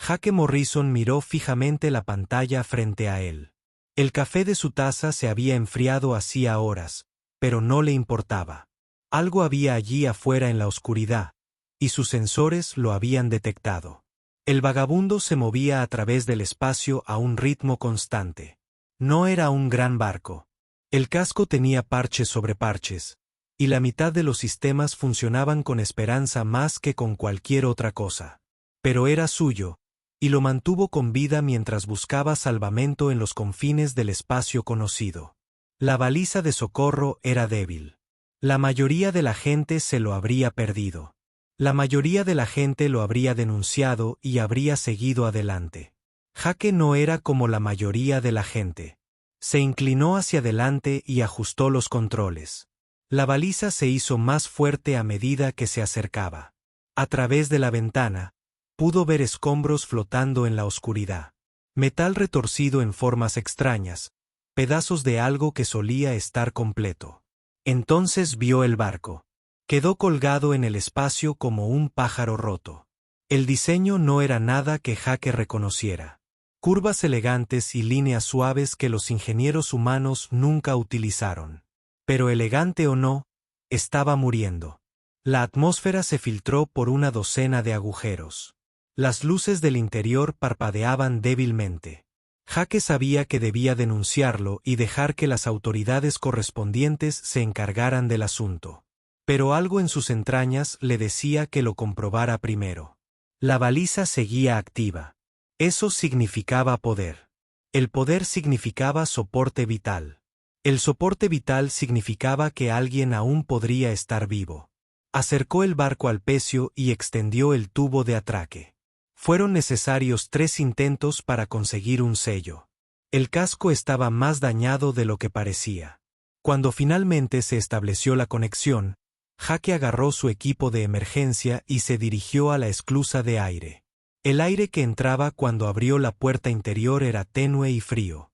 Jake Morrison miró fijamente la pantalla frente a él. El café de su taza se había enfriado hacía horas, pero no le importaba. Algo había allí afuera en la oscuridad, y sus sensores lo habían detectado. El vagabundo se movía a través del espacio a un ritmo constante. No era un gran barco. El casco tenía parches sobre parches, y la mitad de los sistemas funcionaban con esperanza más que con cualquier otra cosa. Pero era suyo, y lo mantuvo con vida mientras buscaba salvamento en los confines del espacio conocido. La baliza de socorro era débil. La mayoría de la gente se lo habría perdido. La mayoría de la gente lo habría denunciado y habría seguido adelante. Jake no era como la mayoría de la gente. Se inclinó hacia adelante y ajustó los controles. La baliza se hizo más fuerte a medida que se acercaba. A través de la ventana, pudo ver escombros flotando en la oscuridad. Metal retorcido en formas extrañas, pedazos de algo que solía estar completo. Entonces vio el barco. Quedó colgado en el espacio como un pájaro roto. El diseño no era nada que Jake reconociera. Curvas elegantes y líneas suaves que los ingenieros humanos nunca utilizaron. Pero elegante o no, estaba muriendo. La atmósfera se filtró por una docena de agujeros. Las luces del interior parpadeaban débilmente. Jake sabía que debía denunciarlo y dejar que las autoridades correspondientes se encargaran del asunto. Pero algo en sus entrañas le decía que lo comprobara primero. La baliza seguía activa. Eso significaba poder. El poder significaba soporte vital. El soporte vital significaba que alguien aún podría estar vivo. Acercó el barco al pecio y extendió el tubo de atraque. Fueron necesarios 3 intentos para conseguir un sello. El casco estaba más dañado de lo que parecía. Cuando finalmente se estableció la conexión, Jake agarró su equipo de emergencia y se dirigió a la esclusa de aire. El aire que entraba cuando abrió la puerta interior era tenue y frío.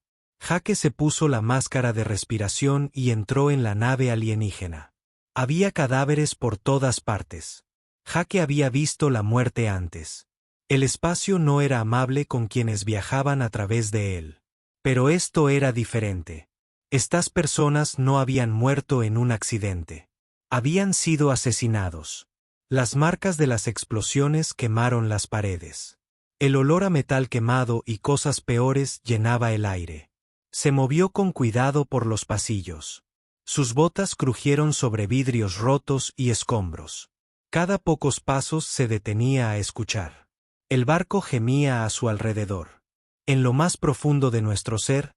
Jake se puso la máscara de respiración y entró en la nave alienígena. Había cadáveres por todas partes. Jake había visto la muerte antes. El espacio no era amable con quienes viajaban a través de él. Pero esto era diferente. Estas personas no habían muerto en un accidente. Habían sido asesinados. Las marcas de las explosiones quemaron las paredes. El olor a metal quemado y cosas peores llenaba el aire. Se movió con cuidado por los pasillos. Sus botas crujieron sobre vidrios rotos y escombros. Cada pocos pasos se detenía a escuchar. El barco gemía a su alrededor. En lo más profundo de nuestro ser,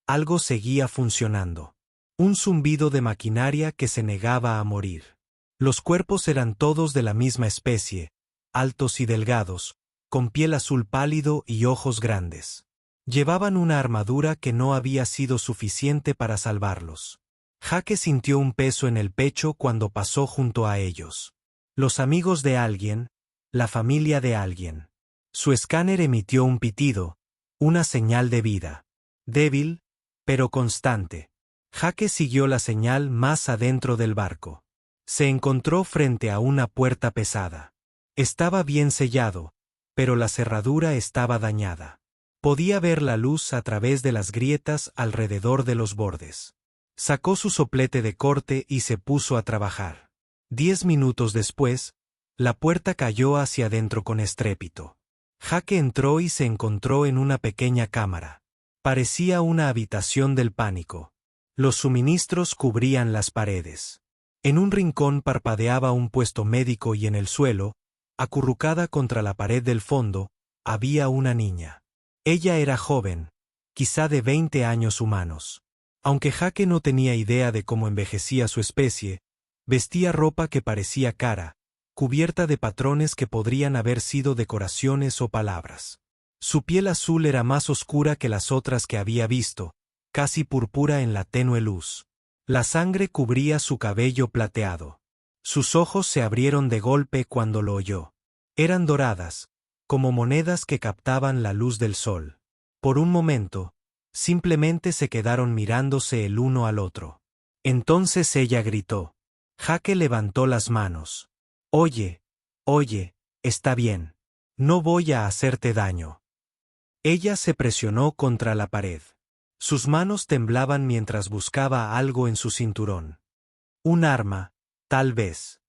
algo seguía funcionando. Un zumbido de maquinaria que se negaba a morir. Los cuerpos eran todos de la misma especie, altos y delgados, con piel azul pálido y ojos grandes. Llevaban una armadura que no había sido suficiente para salvarlos. Jake sintió un peso en el pecho cuando pasó junto a ellos. Los amigos de alguien, la familia de alguien. Su escáner emitió un pitido, una señal de vida. Débil, pero constante. Jake siguió la señal más adentro del barco. Se encontró frente a una puerta pesada. Estaba bien sellado, pero la cerradura estaba dañada. Podía ver la luz a través de las grietas alrededor de los bordes. Sacó su soplete de corte y se puso a trabajar. 10 minutos después, la puerta cayó hacia adentro con estrépito. Jake entró y se encontró en una pequeña cámara. Parecía una habitación del pánico. Los suministros cubrían las paredes. En un rincón parpadeaba un puesto médico y en el suelo, acurrucada contra la pared del fondo, había una niña. Ella era joven, quizá de 20 años humanos. Aunque Jake no tenía idea de cómo envejecía su especie, vestía ropa que parecía cara, cubierta de patrones que podrían haber sido decoraciones o palabras. Su piel azul era más oscura que las otras que había visto, casi púrpura en la tenue luz. La sangre cubría su cabello plateado. Sus ojos se abrieron de golpe cuando lo oyó. Eran doradas, como monedas que captaban la luz del sol. Por un momento, simplemente se quedaron mirándose el uno al otro. Entonces ella gritó. Jake levantó las manos. Oye, está bien. No voy a hacerte daño. Ella se presionó contra la pared. Sus manos temblaban mientras buscaba algo en su cinturón. Un arma, tal vez.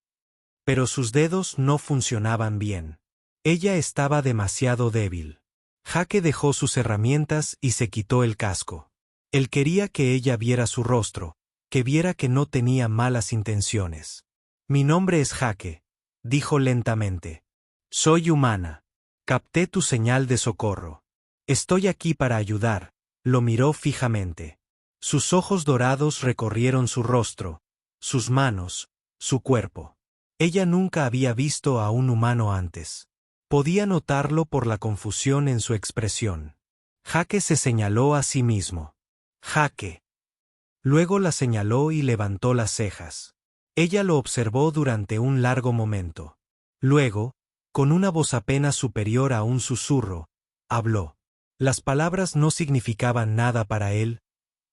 Pero sus dedos no funcionaban bien. Ella estaba demasiado débil. Jake dejó sus herramientas y se quitó el casco. Él quería que ella viera su rostro, que viera que no tenía malas intenciones. Mi nombre es Jake, dijo lentamente. Soy humana. Capté tu señal de socorro. Estoy aquí para ayudar. Lo miró fijamente. Sus ojos dorados recorrieron su rostro, sus manos, su cuerpo. Ella nunca había visto a un humano antes. Podía notarlo por la confusión en su expresión. Jake se señaló a sí mismo. Jake. Luego la señaló y levantó las cejas. Ella lo observó durante un largo momento. Luego, con una voz apenas superior a un susurro, habló. Las palabras no significaban nada para él,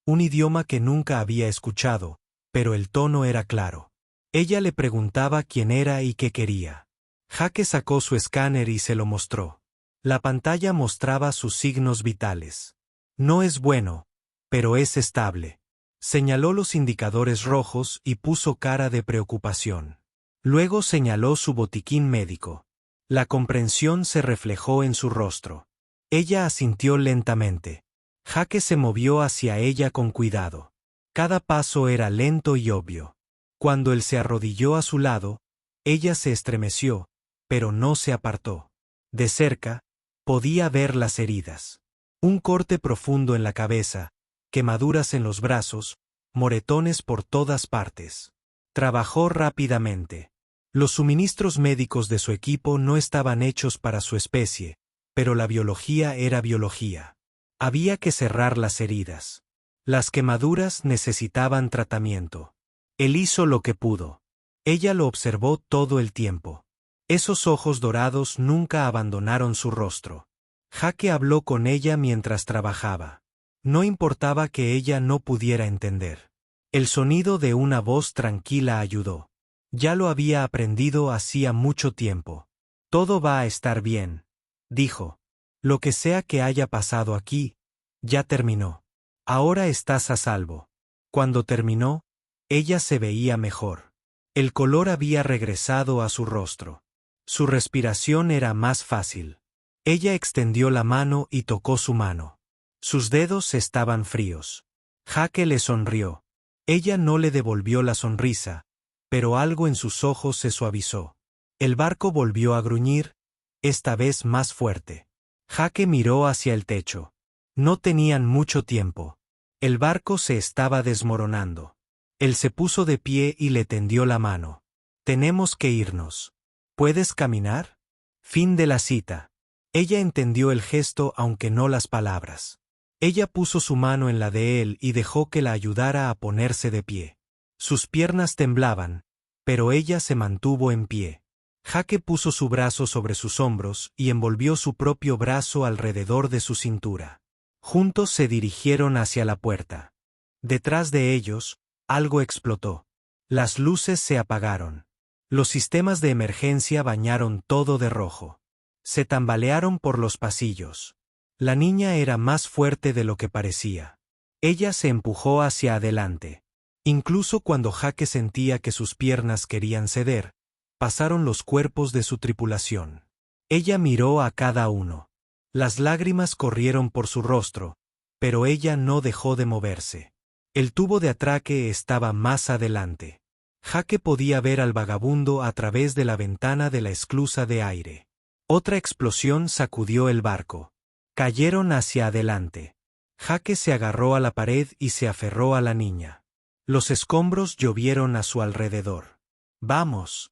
un idioma que nunca había escuchado, pero el tono era claro. Ella le preguntaba quién era y qué quería. Jake sacó su escáner y se lo mostró. La pantalla mostraba sus signos vitales. No es bueno, pero es estable. Señaló los indicadores rojos y puso cara de preocupación. Luego señaló su botiquín médico. La comprensión se reflejó en su rostro. Ella asintió lentamente. Jake se movió hacia ella con cuidado. Cada paso era lento y obvio. Cuando él se arrodilló a su lado, ella se estremeció, pero no se apartó. De cerca, podía ver las heridas. Un corte profundo en la cabeza, quemaduras en los brazos, moretones por todas partes. Trabajó rápidamente. Los suministros médicos de su equipo no estaban hechos para su especie, pero la biología era biología. Había que cerrar las heridas. Las quemaduras necesitaban tratamiento. Él hizo lo que pudo. Ella lo observó todo el tiempo. Esos ojos dorados nunca abandonaron su rostro. Jake habló con ella mientras trabajaba. No importaba que ella no pudiera entender. El sonido de una voz tranquila ayudó. Ya lo había aprendido hacía mucho tiempo. Todo va a estar bien, dijo. Lo que sea que haya pasado aquí, ya terminó. Ahora estás a salvo. Cuando terminó, ella se veía mejor. El color había regresado a su rostro. Su respiración era más fácil. Ella extendió la mano y tocó su mano. Sus dedos estaban fríos. Jake le sonrió. Ella no le devolvió la sonrisa, pero algo en sus ojos se suavizó. El barco volvió a gruñir, esta vez más fuerte. Jake miró hacia el techo. No tenían mucho tiempo. El barco se estaba desmoronando. Él se puso de pie y le tendió la mano. Tenemos que irnos. ¿Puedes caminar? Fin de la cita. Ella entendió el gesto aunque no las palabras. Ella puso su mano en la de él y dejó que la ayudara a ponerse de pie. Sus piernas temblaban, pero ella se mantuvo en pie. Jake puso su brazo sobre sus hombros y envolvió su propio brazo alrededor de su cintura. Juntos se dirigieron hacia la puerta. Detrás de ellos, algo explotó. Las luces se apagaron. Los sistemas de emergencia bañaron todo de rojo. Se tambalearon por los pasillos. La niña era más fuerte de lo que parecía. Ella se empujó hacia adelante. Incluso cuando Jake sentía que sus piernas querían ceder, pasaron los cuerpos de su tripulación. Ella miró a cada uno. Las lágrimas corrieron por su rostro, pero ella no dejó de moverse. El tubo de atraque estaba más adelante. Jake podía ver al vagabundo a través de la ventana de la esclusa de aire. Otra explosión sacudió el barco. Cayeron hacia adelante. Jake se agarró a la pared y se aferró a la niña. Los escombros llovieron a su alrededor. ¡Vamos!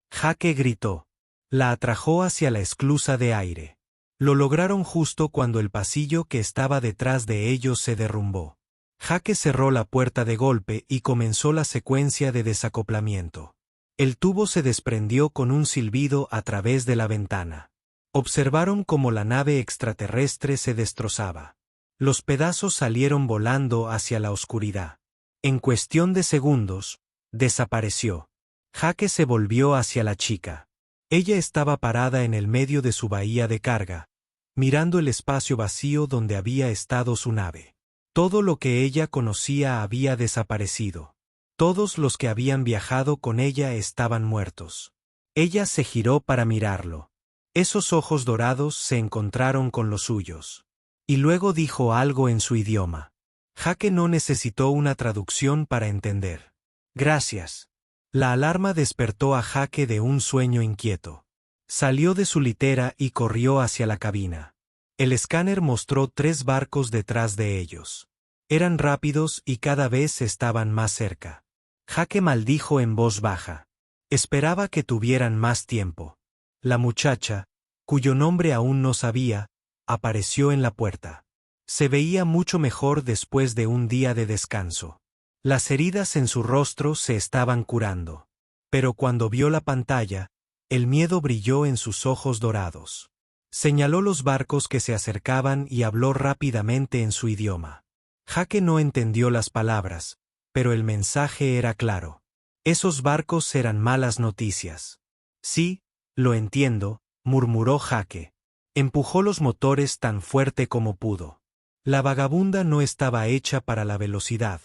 Jake gritó. La atrajo hacia la esclusa de aire. Lo lograron justo cuando el pasillo que estaba detrás de ellos se derrumbó. Jake cerró la puerta de golpe y comenzó la secuencia de desacoplamiento. El tubo se desprendió con un silbido a través de la ventana. Observaron cómo la nave extraterrestre se destrozaba. Los pedazos salieron volando hacia la oscuridad. En cuestión de segundos, desapareció. Jake se volvió hacia la chica. Ella estaba parada en el medio de su bahía de carga, mirando el espacio vacío donde había estado su nave. Todo lo que ella conocía había desaparecido. Todos los que habían viajado con ella estaban muertos. Ella se giró para mirarlo. Esos ojos dorados se encontraron con los suyos. Y luego dijo algo en su idioma. Jake no necesitó una traducción para entender. Gracias. La alarma despertó a Jake de un sueño inquieto. Salió de su litera y corrió hacia la cabina. El escáner mostró 3 barcos detrás de ellos. Eran rápidos y cada vez estaban más cerca. Jake maldijo en voz baja. Esperaba que tuvieran más tiempo. La muchacha, cuyo nombre aún no sabía, apareció en la puerta. Se veía mucho mejor después de un día de descanso. Las heridas en su rostro se estaban curando. Pero cuando vio la pantalla, el miedo brilló en sus ojos dorados. Señaló los barcos que se acercaban y habló rápidamente en su idioma. Jake no entendió las palabras, pero el mensaje era claro. Esos barcos eran malas noticias. Sí, lo entiendo, murmuró Jake. Empujó los motores tan fuerte como pudo. La vagabunda no estaba hecha para la velocidad,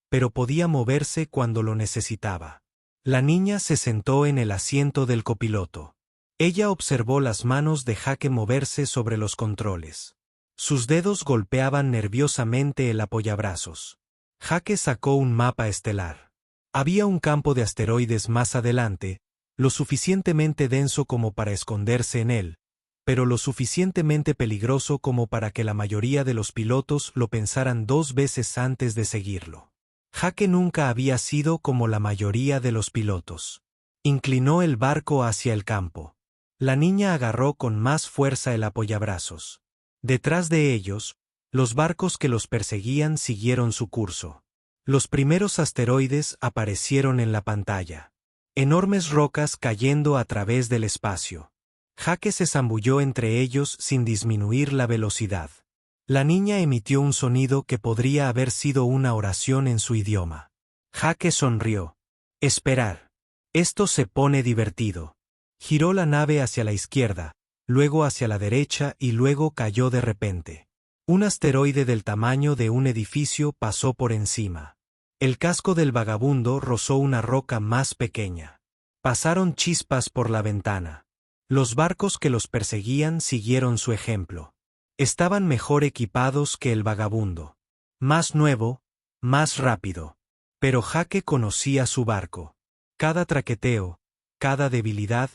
pero podía moverse cuando lo necesitaba. La niña se sentó en el asiento del copiloto. Ella observó las manos de Jake moverse sobre los controles. Sus dedos golpeaban nerviosamente el apoyabrazos. Jake sacó un mapa estelar. Había un campo de asteroides más adelante, lo suficientemente denso como para esconderse en él, pero lo suficientemente peligroso como para que la mayoría de los pilotos lo pensaran 2 veces antes de seguirlo. Jake nunca había sido como la mayoría de los pilotos. Inclinó el barco hacia el campo. La niña agarró con más fuerza el apoyabrazos. Detrás de ellos, los barcos que los perseguían siguieron su curso. Los primeros asteroides aparecieron en la pantalla. Enormes rocas cayendo a través del espacio. Jake se zambulló entre ellos sin disminuir la velocidad. La niña emitió un sonido que podría haber sido una oración en su idioma. Jake sonrió. Esperar. Esto se pone divertido. Giró la nave hacia la izquierda, luego hacia la derecha y luego cayó de repente. Un asteroide del tamaño de un edificio pasó por encima. El casco del vagabundo rozó una roca más pequeña. Pasaron chispas por la ventana. Los barcos que los perseguían siguieron su ejemplo. Estaban mejor equipados que el vagabundo. Más nuevo, más rápido. Pero Jake conocía su barco. Cada traqueteo, cada debilidad,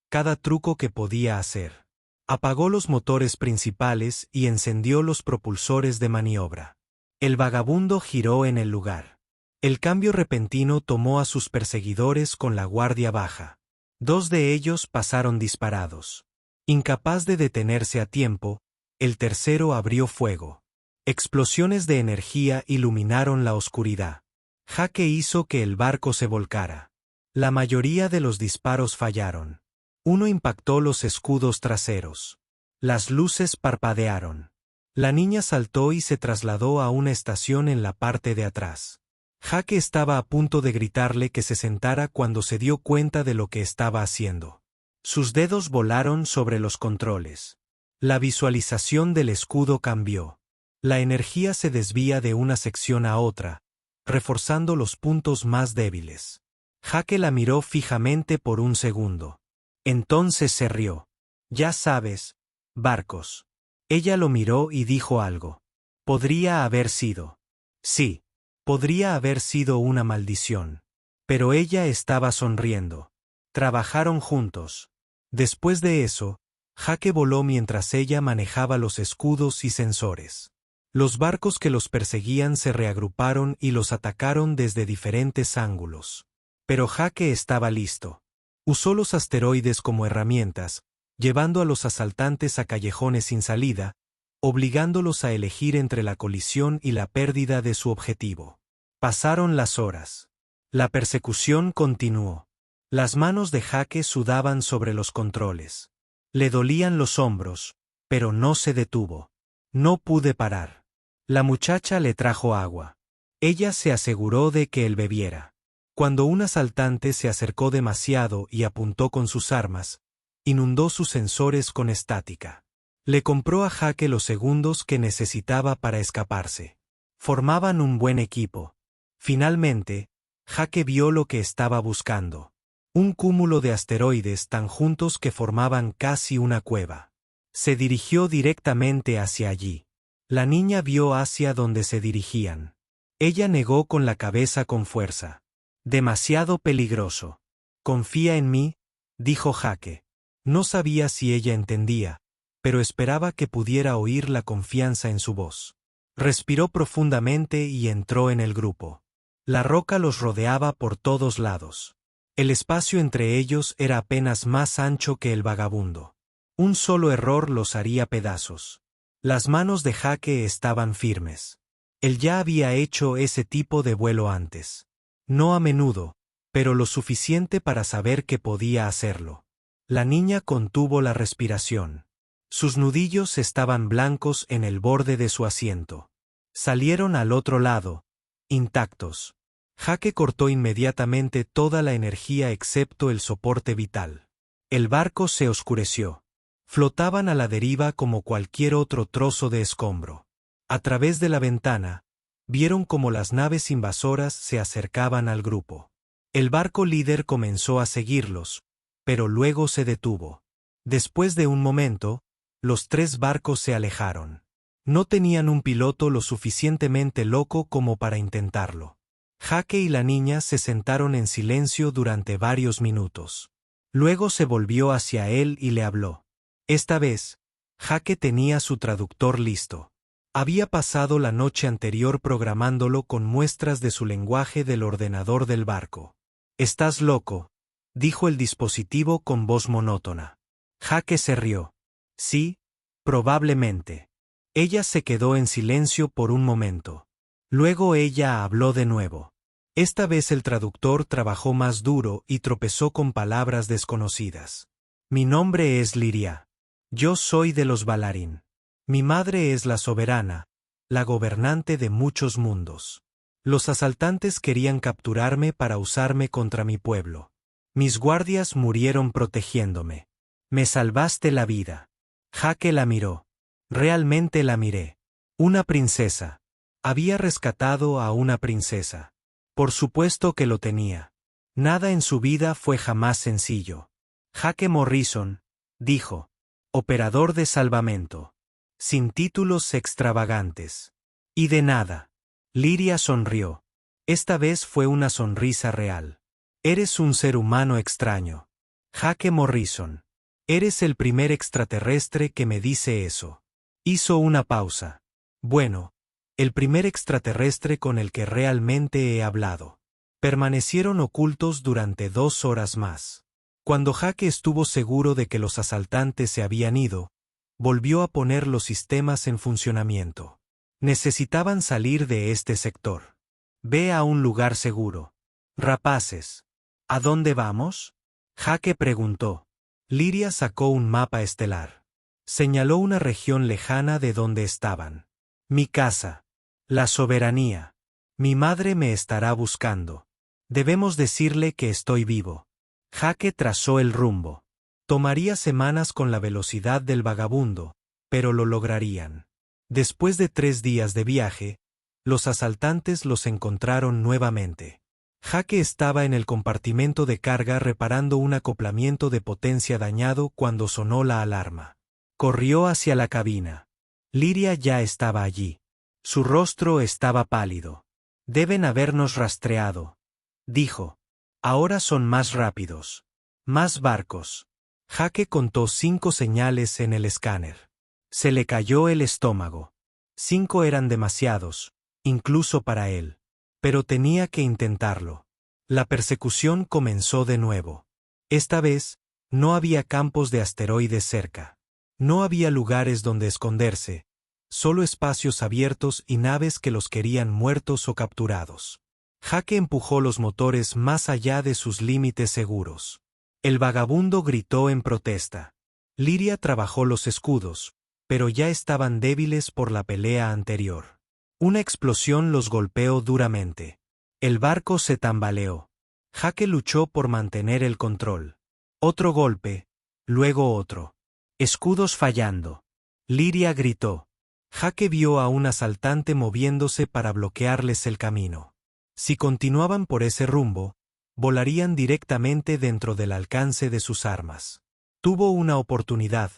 cada truco que podía hacer. Apagó los motores principales y encendió los propulsores de maniobra. El vagabundo giró en el lugar. El cambio repentino tomó a sus perseguidores con la guardia baja. 2 de ellos pasaron disparados. Incapaz de detenerse a tiempo, el tercero abrió fuego. Explosiones de energía iluminaron la oscuridad. Jake hizo que el barco se volcara. La mayoría de los disparos fallaron. Uno impactó los escudos traseros. Las luces parpadearon. La niña saltó y se trasladó a una estación en la parte de atrás. Jake estaba a punto de gritarle que se sentara cuando se dio cuenta de lo que estaba haciendo. Sus dedos volaron sobre los controles. La visualización del escudo cambió. La energía se desvía de una sección a otra, reforzando los puntos más débiles. Jake la miró fijamente por un segundo. Entonces se rió. Ya sabes, barcos. Ella lo miró y dijo algo. Podría haber sido. Sí. Podría haber sido una maldición. Pero ella estaba sonriendo. Trabajaron juntos. Después de eso, Jake voló mientras ella manejaba los escudos y sensores. Los barcos que los perseguían se reagruparon y los atacaron desde diferentes ángulos. Pero Jake estaba listo. Usó los asteroides como herramientas, llevando a los asaltantes a callejones sin salida, obligándolos a elegir entre la colisión y la pérdida de su objetivo. Pasaron las horas. La persecución continuó. Las manos de Jake sudaban sobre los controles. Le dolían los hombros, pero no se detuvo. No pude parar. La muchacha le trajo agua. Ella se aseguró de que él bebiera. Cuando un asaltante se acercó demasiado y apuntó con sus armas, Inundó sus sensores con estática. Le compró a Jake los segundos que necesitaba para escaparse. Formaban un buen equipo. Finalmente, Jake vio lo que estaba buscando. Un cúmulo de asteroides tan juntos que formaban casi una cueva. Se dirigió directamente hacia allí. La niña vio hacia donde se dirigían. Ella negó con la cabeza con fuerza. Demasiado peligroso. Confía en mí, dijo Jake. No sabía si ella entendía, pero esperaba que pudiera oír la confianza en su voz. Respiró profundamente y entró en el grupo. La roca los rodeaba por todos lados. El espacio entre ellos era apenas más ancho que el vagabundo. Un solo error los haría pedazos. Las manos de Jake estaban firmes. Él ya había hecho ese tipo de vuelo antes. No a menudo, pero lo suficiente para saber que podía hacerlo. La niña contuvo la respiración. Sus nudillos estaban blancos en el borde de su asiento. Salieron al otro lado, intactos. Jake cortó inmediatamente toda la energía excepto el soporte vital. El barco se oscureció. Flotaban a la deriva como cualquier otro trozo de escombro. A través de la ventana, vieron cómo las naves invasoras se acercaban al grupo. El barco líder comenzó a seguirlos, pero luego se detuvo. Después de un momento, los 3 barcos se alejaron. No tenían un piloto lo suficientemente loco como para intentarlo. Jake y la niña se sentaron en silencio durante varios minutos. Luego se volvió hacia él y le habló. Esta vez, Jake tenía su traductor listo. Había pasado la noche anterior programándolo con muestras de su lenguaje del ordenador del barco. «Estás loco», dijo el dispositivo con voz monótona. Jake se rió. «Sí, probablemente». Ella se quedó en silencio por un momento. Luego ella habló de nuevo. Esta vez el traductor trabajó más duro y tropezó con palabras desconocidas. «Mi nombre es Liria. Yo soy de los Valarin. Mi madre es la soberana, la gobernante de muchos mundos. Los asaltantes querían capturarme para usarme contra mi pueblo. Mis guardias murieron protegiéndome. Me salvaste la vida». Jake la miró. Realmente la miré. Una princesa. Había rescatado a una princesa. Por supuesto que lo tenía. Nada en su vida fue jamás sencillo. Jake Morrison, dijo. Operador de salvamento. Sin títulos extravagantes. Y de nada. Liria sonrió. Esta vez fue una sonrisa real. Eres un ser humano extraño. Jake Morrison. Eres el primer extraterrestre que me dice eso. Hizo una pausa. Bueno, el primer extraterrestre con el que realmente he hablado. Permanecieron ocultos durante 2 horas más. Cuando Jake estuvo seguro de que los asaltantes se habían ido, volvió a poner los sistemas en funcionamiento. Necesitaban salir de este sector. Ve a un lugar seguro. Rapaces. ¿A dónde vamos? Jake preguntó. Liria sacó un mapa estelar. Señaló una región lejana de donde estaban. Mi casa. La soberanía. Mi madre me estará buscando. Debemos decirle que estoy vivo. Jake trazó el rumbo. Tomaría semanas con la velocidad del vagabundo, pero lo lograrían. Después de 3 días de viaje, los asaltantes los encontraron nuevamente. Jake estaba en el compartimento de carga reparando un acoplamiento de potencia dañado cuando sonó la alarma. Corrió hacia la cabina. Liria ya estaba allí. Su rostro estaba pálido. Deben habernos rastreado, dijo. Ahora son más rápidos. Más barcos. Jake contó 5 señales en el escáner. Se le cayó el estómago. 5 eran demasiados, incluso para él. Pero tenía que intentarlo. La persecución comenzó de nuevo. Esta vez, no había campos de asteroides cerca. No había lugares donde esconderse, solo espacios abiertos y naves que los querían muertos o capturados. Jake empujó los motores más allá de sus límites seguros. El vagabundo gritó en protesta. Liria trabajó los escudos, pero ya estaban débiles por la pelea anterior. Una explosión los golpeó duramente. El barco se tambaleó. Jake luchó por mantener el control. Otro golpe, luego otro. Escudos fallando. Lyria gritó. Jake vio a un asaltante moviéndose para bloquearles el camino. Si continuaban por ese rumbo, volarían directamente dentro del alcance de sus armas. Tuvo una oportunidad,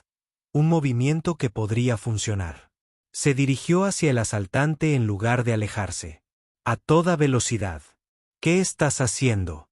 un movimiento que podría funcionar. Se dirigió hacia el asaltante en lugar de alejarse. A toda velocidad. ¿Qué estás haciendo?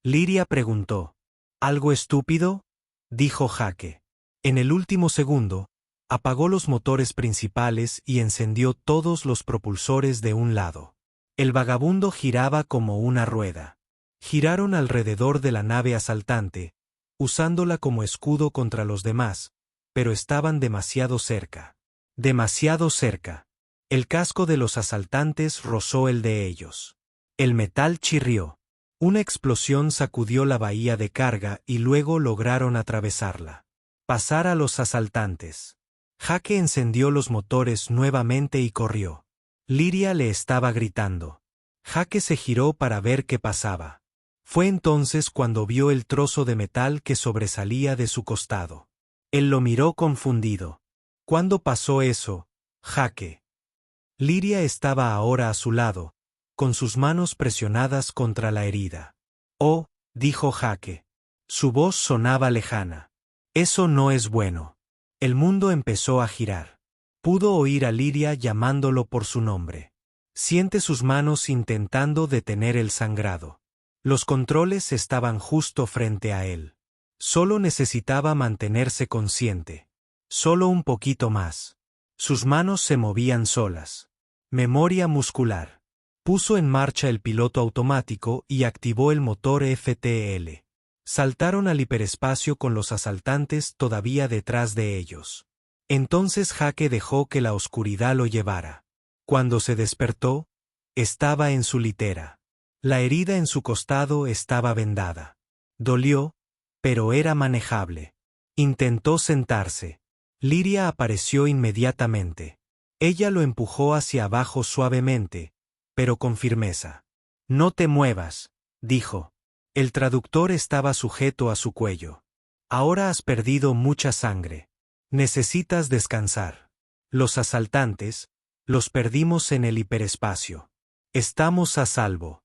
Lyria preguntó. ¿Algo estúpido? Dijo Jake. En el último segundo, apagó los motores principales y encendió todos los propulsores de un lado. El vagabundo giraba como una rueda. Giraron alrededor de la nave asaltante, usándola como escudo contra los demás, pero estaban demasiado cerca. Demasiado cerca. El casco de los asaltantes rozó el de ellos. El metal chirrió. Una explosión sacudió la bahía de carga y luego lograron atravesarla. Pasar a los asaltantes. Jake encendió los motores nuevamente y corrió. Lyria le estaba gritando. Jake se giró para ver qué pasaba. Fue entonces cuando vio el trozo de metal que sobresalía de su costado. Él lo miró confundido. ¿Cuándo pasó eso, Jake? Lyria estaba ahora a su lado, con sus manos presionadas contra la herida. Oh, dijo Jake. Su voz sonaba lejana. Eso no es bueno. El mundo empezó a girar. Pudo oír a Lyria llamándolo por su nombre. Siente sus manos intentando detener el sangrado. Los controles estaban justo frente a él. Solo necesitaba mantenerse consciente. Solo un poquito más. Sus manos se movían solas. Memoria muscular. Puso en marcha el piloto automático y activó el motor FTL. Saltaron al hiperespacio con los asaltantes todavía detrás de ellos. Entonces Jake dejó que la oscuridad lo llevara. Cuando se despertó, estaba en su litera. La herida en su costado estaba vendada. Dolió, pero era manejable. Intentó sentarse. Lyria apareció inmediatamente. Ella lo empujó hacia abajo suavemente, pero con firmeza. No te muevas, dijo. El traductor estaba sujeto a su cuello. Ahora has perdido mucha sangre. Necesitas descansar. Los asaltantes, los perdimos en el hiperespacio. Estamos a salvo.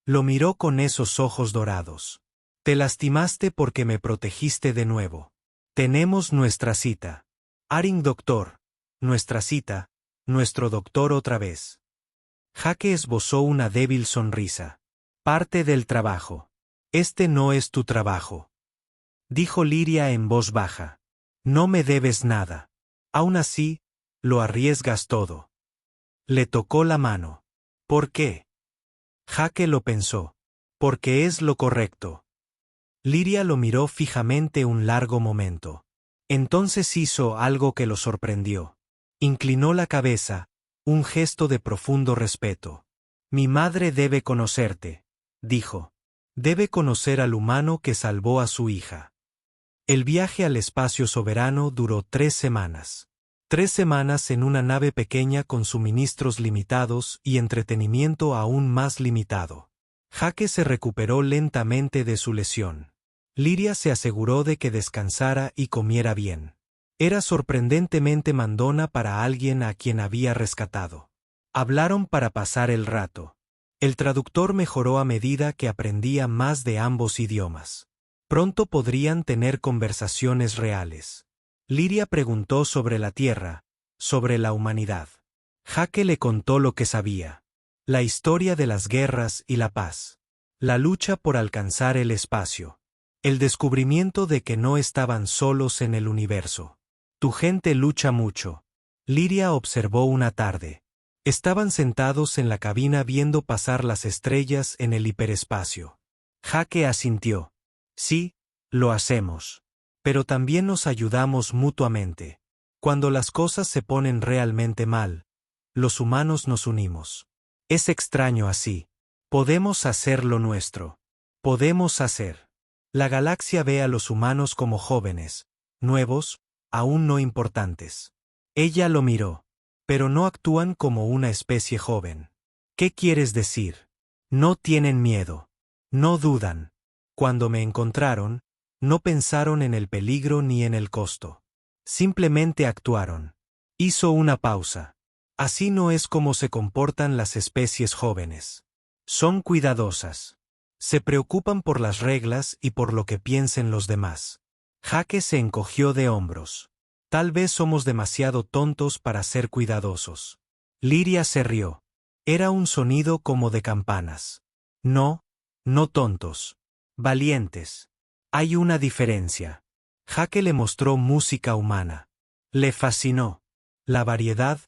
Lo miró con esos ojos dorados. Te lastimaste porque me protegiste de nuevo. Tenemos nuestra cita. Aring doctor. Nuestra cita, nuestro doctor otra vez. Jake esbozó una débil sonrisa. Parte del trabajo. Este no es tu trabajo. Dijo Lyria en voz baja. No me debes nada. Aún así, lo arriesgas todo. Le tocó la mano. ¿Por qué? Jake lo pensó. Porque es lo correcto. Lyria lo miró fijamente un largo momento. Entonces hizo algo que lo sorprendió. Inclinó la cabeza, un gesto de profundo respeto. Mi madre debe conocerte, dijo. Debe conocer al humano que salvó a su hija. El viaje al espacio soberano duró 3 semanas. 3 semanas en una nave pequeña con suministros limitados y entretenimiento aún más limitado. Jake se recuperó lentamente de su lesión. Lyria se aseguró de que descansara y comiera bien. Era sorprendentemente mandona para alguien a quien había rescatado. Hablaron para pasar el rato. El traductor mejoró a medida que aprendía más de ambos idiomas. Pronto podrían tener conversaciones reales. Lyria preguntó sobre la Tierra, sobre la humanidad. Jake le contó lo que sabía. La historia de las guerras y la paz. La lucha por alcanzar el espacio. El descubrimiento de que no estaban solos en el universo. Tu gente lucha mucho. Lyria observó una tarde. Estaban sentados en la cabina viendo pasar las estrellas en el hiperespacio. Jake asintió. Sí, lo hacemos. Pero también nos ayudamos mutuamente. Cuando las cosas se ponen realmente mal, los humanos nos unimos. Es extraño así. Podemos hacer lo nuestro. Podemos hacer. La galaxia ve a los humanos como jóvenes, nuevos, aún no importantes. Ella lo miró. Pero no actúan como una especie joven. ¿Qué quieres decir? No tienen miedo. No dudan. Cuando me encontraron, No pensaron en el peligro ni en el costo. Simplemente actuaron. Hizo una pausa. Así no es como se comportan las especies jóvenes. Son cuidadosas. Se preocupan por las reglas y por lo que piensen los demás. Jake se encogió de hombros. Tal vez somos demasiado tontos para ser cuidadosos. Lyria se rió. Era un sonido como de campanas. No, no tontos. Valientes. Hay una diferencia. Jake le mostró música humana. Le fascinó. La variedad,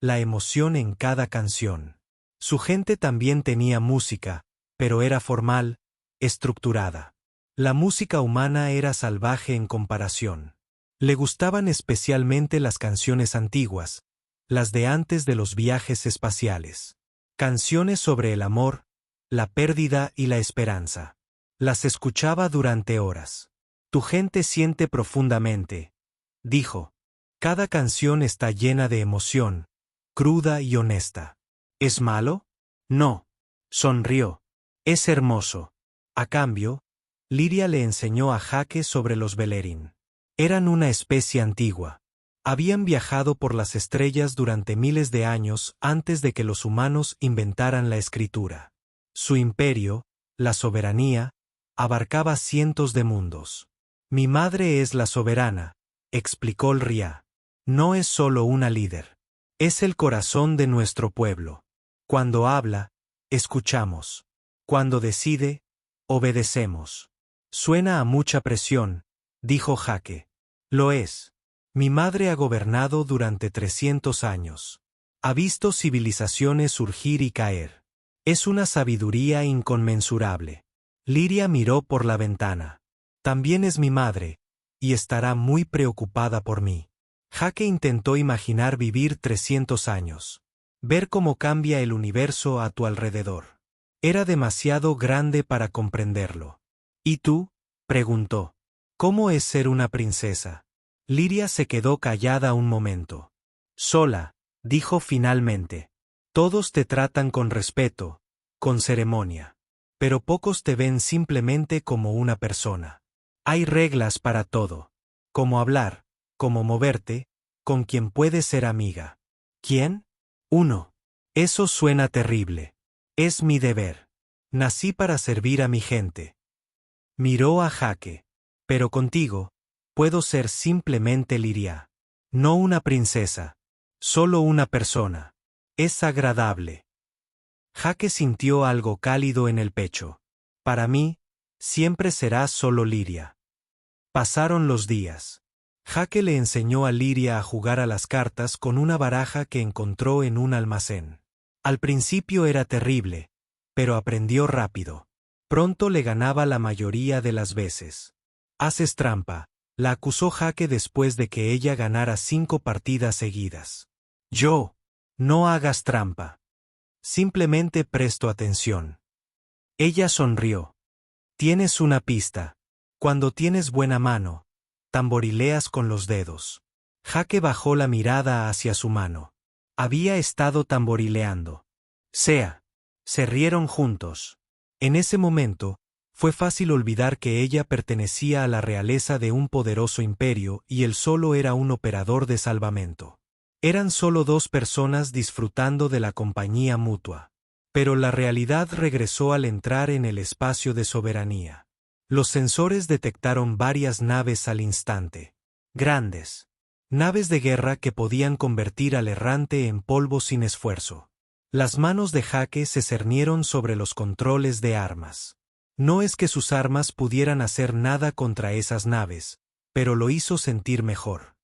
la emoción en cada canción. Su gente también tenía música, pero era formal, estructurada. La música humana era salvaje en comparación. Le gustaban especialmente las canciones antiguas, las de antes de los viajes espaciales. Canciones sobre el amor, la pérdida y la esperanza. Las escuchaba durante horas. Tu gente siente profundamente, dijo. Cada canción está llena de emoción, cruda y honesta. ¿Es malo? No. Sonrió. Es hermoso. A cambio, Lyria le enseñó a Jake sobre los Velerin. Eran una especie antigua. Habían viajado por las estrellas durante miles de años antes de que los humanos inventaran la escritura. Su imperio, la soberanía, abarcaba cientos de mundos. Mi madre es la soberana, explicó Lria. No es solo una líder. Es el corazón de nuestro pueblo. Cuando habla, escuchamos. Cuando decide, obedecemos. Suena a mucha presión, dijo Jake. Lo es. Mi madre ha gobernado durante 300 años. Ha visto civilizaciones surgir y caer. Es una sabiduría inconmensurable. Lyria miró por la ventana. También es mi madre, y estará muy preocupada por mí. Jake intentó imaginar vivir 300 años. Ver cómo cambia el universo a tu alrededor. Era demasiado grande para comprenderlo. ¿Y tú? Preguntó. ¿Cómo es ser una princesa? Lyria se quedó callada un momento. Sola, dijo finalmente. Todos te tratan con respeto, con ceremonia. Pero pocos te ven simplemente como una persona. Hay reglas para todo. Cómo hablar, cómo moverte, con quien puedes ser amiga. ¿Quién? Uno. Eso suena terrible. Es mi deber. Nací para servir a mi gente. Miró a Jake. Pero contigo, puedo ser simplemente Lyria. No una princesa. Solo una persona. Es agradable. Jake sintió algo cálido en el pecho. Para mí, siempre serás solo Lyria. Pasaron los días. Jake le enseñó a Lyria a jugar a las cartas con una baraja que encontró en un almacén. Al principio era terrible, pero aprendió rápido. Pronto le ganaba la mayoría de las veces. Haces trampa, la acusó Jake después de que ella ganara 5 partidas seguidas. No hagas trampa. Simplemente presto atención. Ella sonrió. Tienes una pista. Cuando tienes buena mano, tamborileas con los dedos. Jake bajó la mirada hacia su mano. Había estado tamborileando. Se rieron juntos. En ese momento, fue fácil olvidar que ella pertenecía a la realeza de un poderoso imperio y él solo era un operador de salvamento. Eran solo 2 personas disfrutando de la compañía mutua. Pero la realidad regresó al entrar en el espacio de soberanía. Los sensores detectaron varias naves al instante. Grandes. Naves de guerra que podían convertir al errante en polvo sin esfuerzo. Las manos de Jake se cernieron sobre los controles de armas. No es que sus armas pudieran hacer nada contra esas naves, pero lo hizo sentir mejor.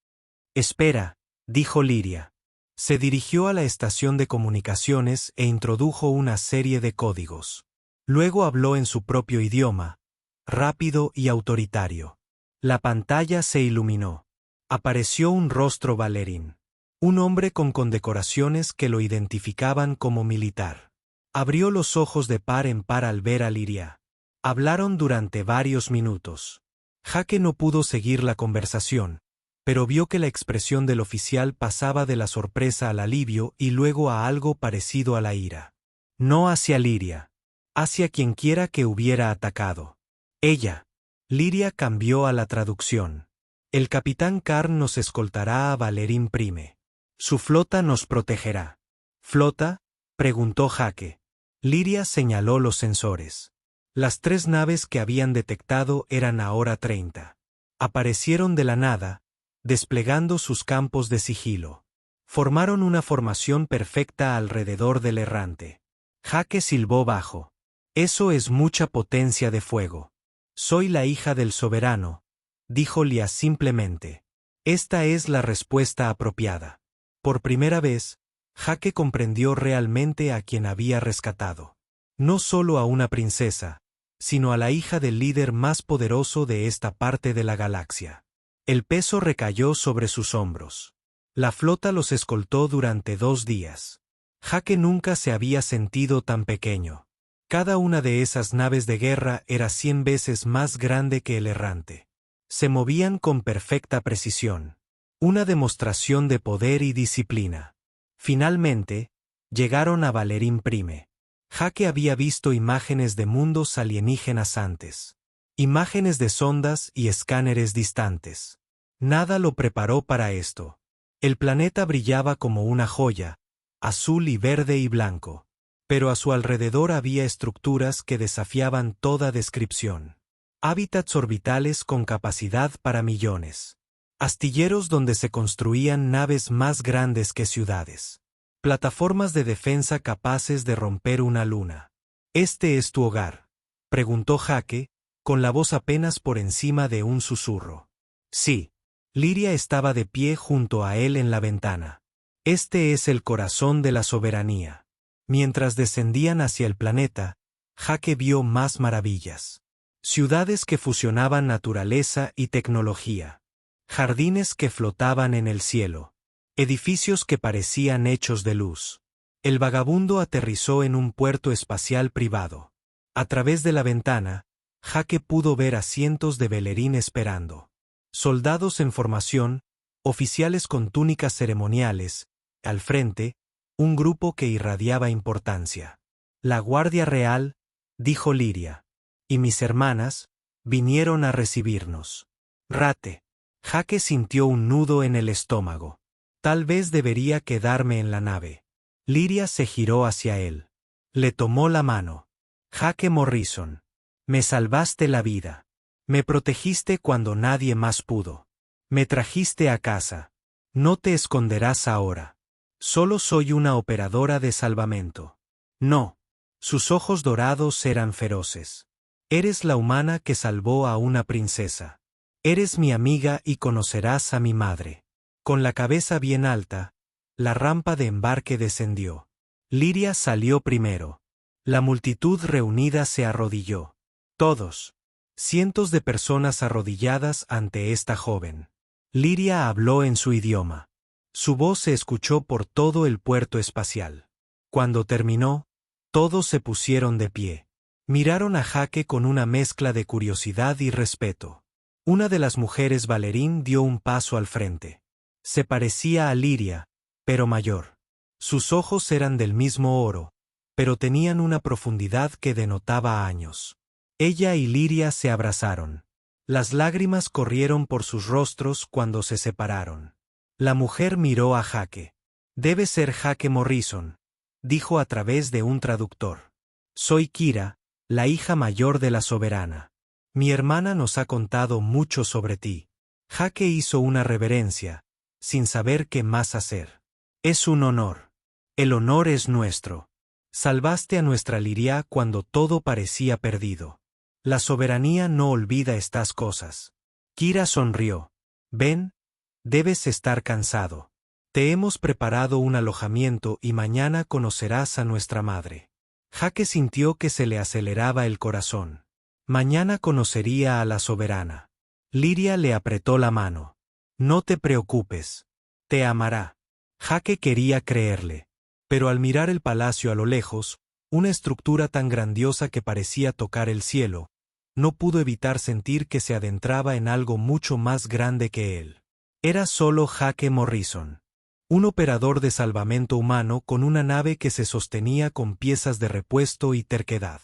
Espera, dijo Lyria. Se dirigió a la estación de comunicaciones e introdujo una serie de códigos. Luego habló en su propio idioma, rápido y autoritario. La pantalla se iluminó. Apareció un rostro Velerin. Un hombre con condecoraciones que lo identificaban como militar. Abrió los ojos de par en par al ver a Lyria. Hablaron durante varios minutos. Jake no pudo seguir la conversación, pero vio que la expresión del oficial pasaba de la sorpresa al alivio y luego a algo parecido a la ira. No hacia Lyria. Hacia quienquiera que hubiera atacado. Ella. Lyria cambió a la traducción. El capitán Karn nos escoltará a Valerín Prime. Su flota nos protegerá. ¿Flota?, preguntó Jake. Lyria señaló los sensores. Las 3 naves que habían detectado eran ahora 30. Aparecieron de la nada, desplegando sus campos de sigilo. Formaron una formación perfecta alrededor del errante. Jake silbó bajo. Eso es mucha potencia de fuego. Soy la hija del soberano, dijo Lia simplemente. Esta es la respuesta apropiada. Por primera vez, Jake comprendió realmente a quien había rescatado. No solo a una princesa, sino a la hija del líder más poderoso de esta parte de la galaxia. El peso recayó sobre sus hombros. La flota los escoltó durante 2 días. Jake nunca se había sentido tan pequeño. Cada una de esas naves de guerra era 100 veces más grande que el errante. Se movían con perfecta precisión. Una demostración de poder y disciplina. Finalmente, llegaron a Valerín Prime. Jake había visto imágenes de mundos alienígenas antes. Imágenes de sondas y escáneres distantes. Nada lo preparó para esto. El planeta brillaba como una joya, azul y verde y blanco. Pero a su alrededor había estructuras que desafiaban toda descripción. Hábitats orbitales con capacidad para millones. Astilleros donde se construían naves más grandes que ciudades. Plataformas de defensa capaces de romper una luna. ¿Este es tu hogar?, preguntó Jake, con la voz apenas por encima de un susurro. Sí. Lyria estaba de pie junto a él en la ventana. Este es el corazón de la soberanía. Mientras descendían hacia el planeta, Jake vio más maravillas. Ciudades que fusionaban naturaleza y tecnología. Jardines que flotaban en el cielo. Edificios que parecían hechos de luz. El vagabundo aterrizó en un puerto espacial privado. A través de la ventana, Jake pudo ver a cientos de Velerín esperando. Soldados en formación, oficiales con túnicas ceremoniales, al frente, un grupo que irradiaba importancia. La Guardia Real, dijo Lyria, y mis hermanas, vinieron a recibirnos. Rate. Jake sintió un nudo en el estómago. Tal vez debería quedarme en la nave. Lyria se giró hacia él. Le tomó la mano. Jake Morrison. Me salvaste la vida. Me protegiste cuando nadie más pudo. Me trajiste a casa. No te esconderás ahora. Solo soy una operadora de salvamento. No. Sus ojos dorados eran feroces. Eres la humana que salvó a una princesa. Eres mi amiga y conocerás a mi madre. Con la cabeza bien alta, la rampa de embarque descendió. Lyria salió primero. La multitud reunida se arrodilló. Todos. Cientos de personas arrodilladas ante esta joven. Lyria habló en su idioma. Su voz se escuchó por todo el puerto espacial. Cuando terminó, todos se pusieron de pie. Miraron a Jake con una mezcla de curiosidad y respeto. Una de las mujeres Valerín dio un paso al frente. Se parecía a Lyria, pero mayor. Sus ojos eran del mismo oro, pero tenían una profundidad que denotaba años. Ella y Lyria se abrazaron. Las lágrimas corrieron por sus rostros cuando se separaron. La mujer miró a Jake. Debe ser Jake Morrison, dijo a través de un traductor. Soy Kira, la hija mayor de la soberana. Mi hermana nos ha contado mucho sobre ti. Jake hizo una reverencia, sin saber qué más hacer. Es un honor. El honor es nuestro. Salvaste a nuestra Lyria cuando todo parecía perdido. La soberanía no olvida estas cosas. Kira sonrió. Ven, debes estar cansado. Te hemos preparado un alojamiento y mañana conocerás a nuestra madre. Jake sintió que se le aceleraba el corazón. Mañana conocería a la soberana. Lyria le apretó la mano. No te preocupes. Te amará. Jake quería creerle. Pero al mirar el palacio a lo lejos, una estructura tan grandiosa que parecía tocar el cielo, no pudo evitar sentir que se adentraba en algo mucho más grande que él. Era solo Jake Morrison, un operador de salvamento humano con una nave que se sostenía con piezas de repuesto y terquedad.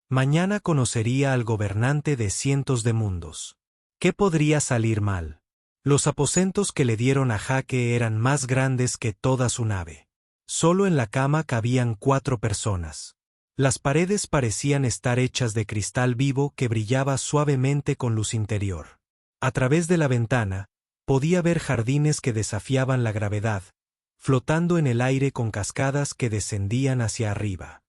Mañana conocería al gobernante de cientos de mundos. ¿Qué podría salir mal? Los aposentos que le dieron a Jake eran más grandes que toda su nave. Solo en la cama cabían 4 personas. Las paredes parecían estar hechas de cristal vivo que brillaba suavemente con luz interior. A través de la ventana, podía ver jardines que desafiaban la gravedad, flotando en el aire con cascadas que descendían hacia arriba.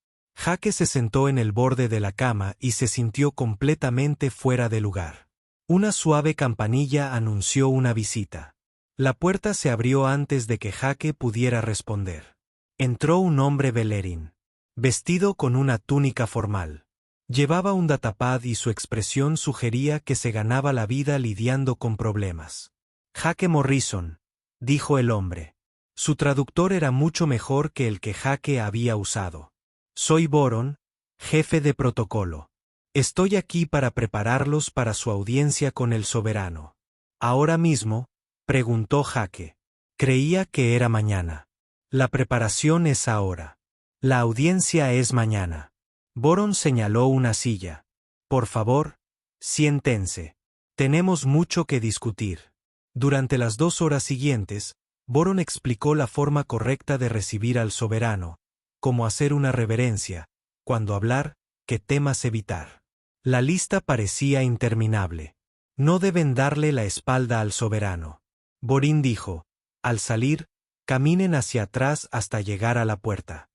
Jake se sentó en el borde de la cama y se sintió completamente fuera de lugar. Una suave campanilla anunció una visita. La puerta se abrió antes de que Jake pudiera responder. Entró un hombre Velerin, vestido con una túnica formal. Llevaba un datapad y su expresión sugería que se ganaba la vida lidiando con problemas. Jake Morrison, dijo el hombre. Su traductor era mucho mejor que el que Jake había usado. Soy Boron, jefe de protocolo. Estoy aquí para prepararlos para su audiencia con el soberano. ¿Ahora mismo? Preguntó Jake. Creía que era mañana. La preparación es ahora. La audiencia es mañana. Boron señaló una silla. Por favor, siéntense. Tenemos mucho que discutir. Durante las 2 horas siguientes, Boron explicó la forma correcta de recibir al soberano, cómo hacer una reverencia, cuándo hablar, qué temas evitar. La lista parecía interminable. No deben darle la espalda al soberano. Borín dijo, al salir, caminen hacia atrás hasta llegar a la puerta.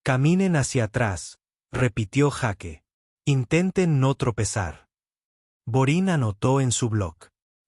Caminen hacia atrás, repitió Jake. Intenten no tropezar. Borín anotó en su blog.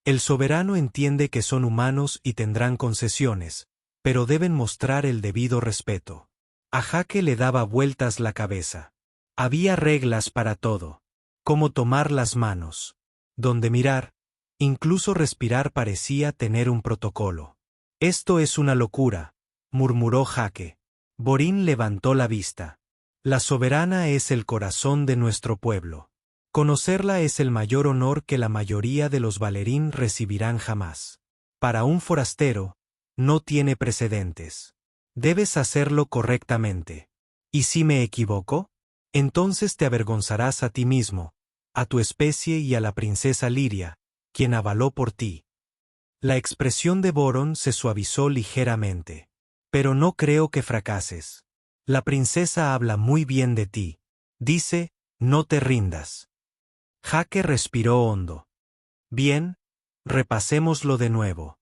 El soberano entiende que son humanos y tendrán concesiones, pero deben mostrar el debido respeto. A Jake le daba vueltas la cabeza. Había reglas para todo. Cómo tomar las manos. Dónde mirar. Incluso respirar parecía tener un protocolo. Esto es una locura, murmuró Jake. Borín levantó la vista. La soberana es el corazón de nuestro pueblo. Conocerla es el mayor honor que la mayoría de los Valerín recibirán jamás. Para un forastero, no tiene precedentes. Debes hacerlo correctamente. ¿Y si me equivoco? Entonces te avergonzarás a ti mismo, a tu especie y a la princesa Liria, quien avaló por ti. La expresión de Boron se suavizó ligeramente. Pero no creo que fracases. La princesa habla muy bien de ti. Dice, no te rindas. Jake respiró hondo. Bien, repasémoslo de nuevo.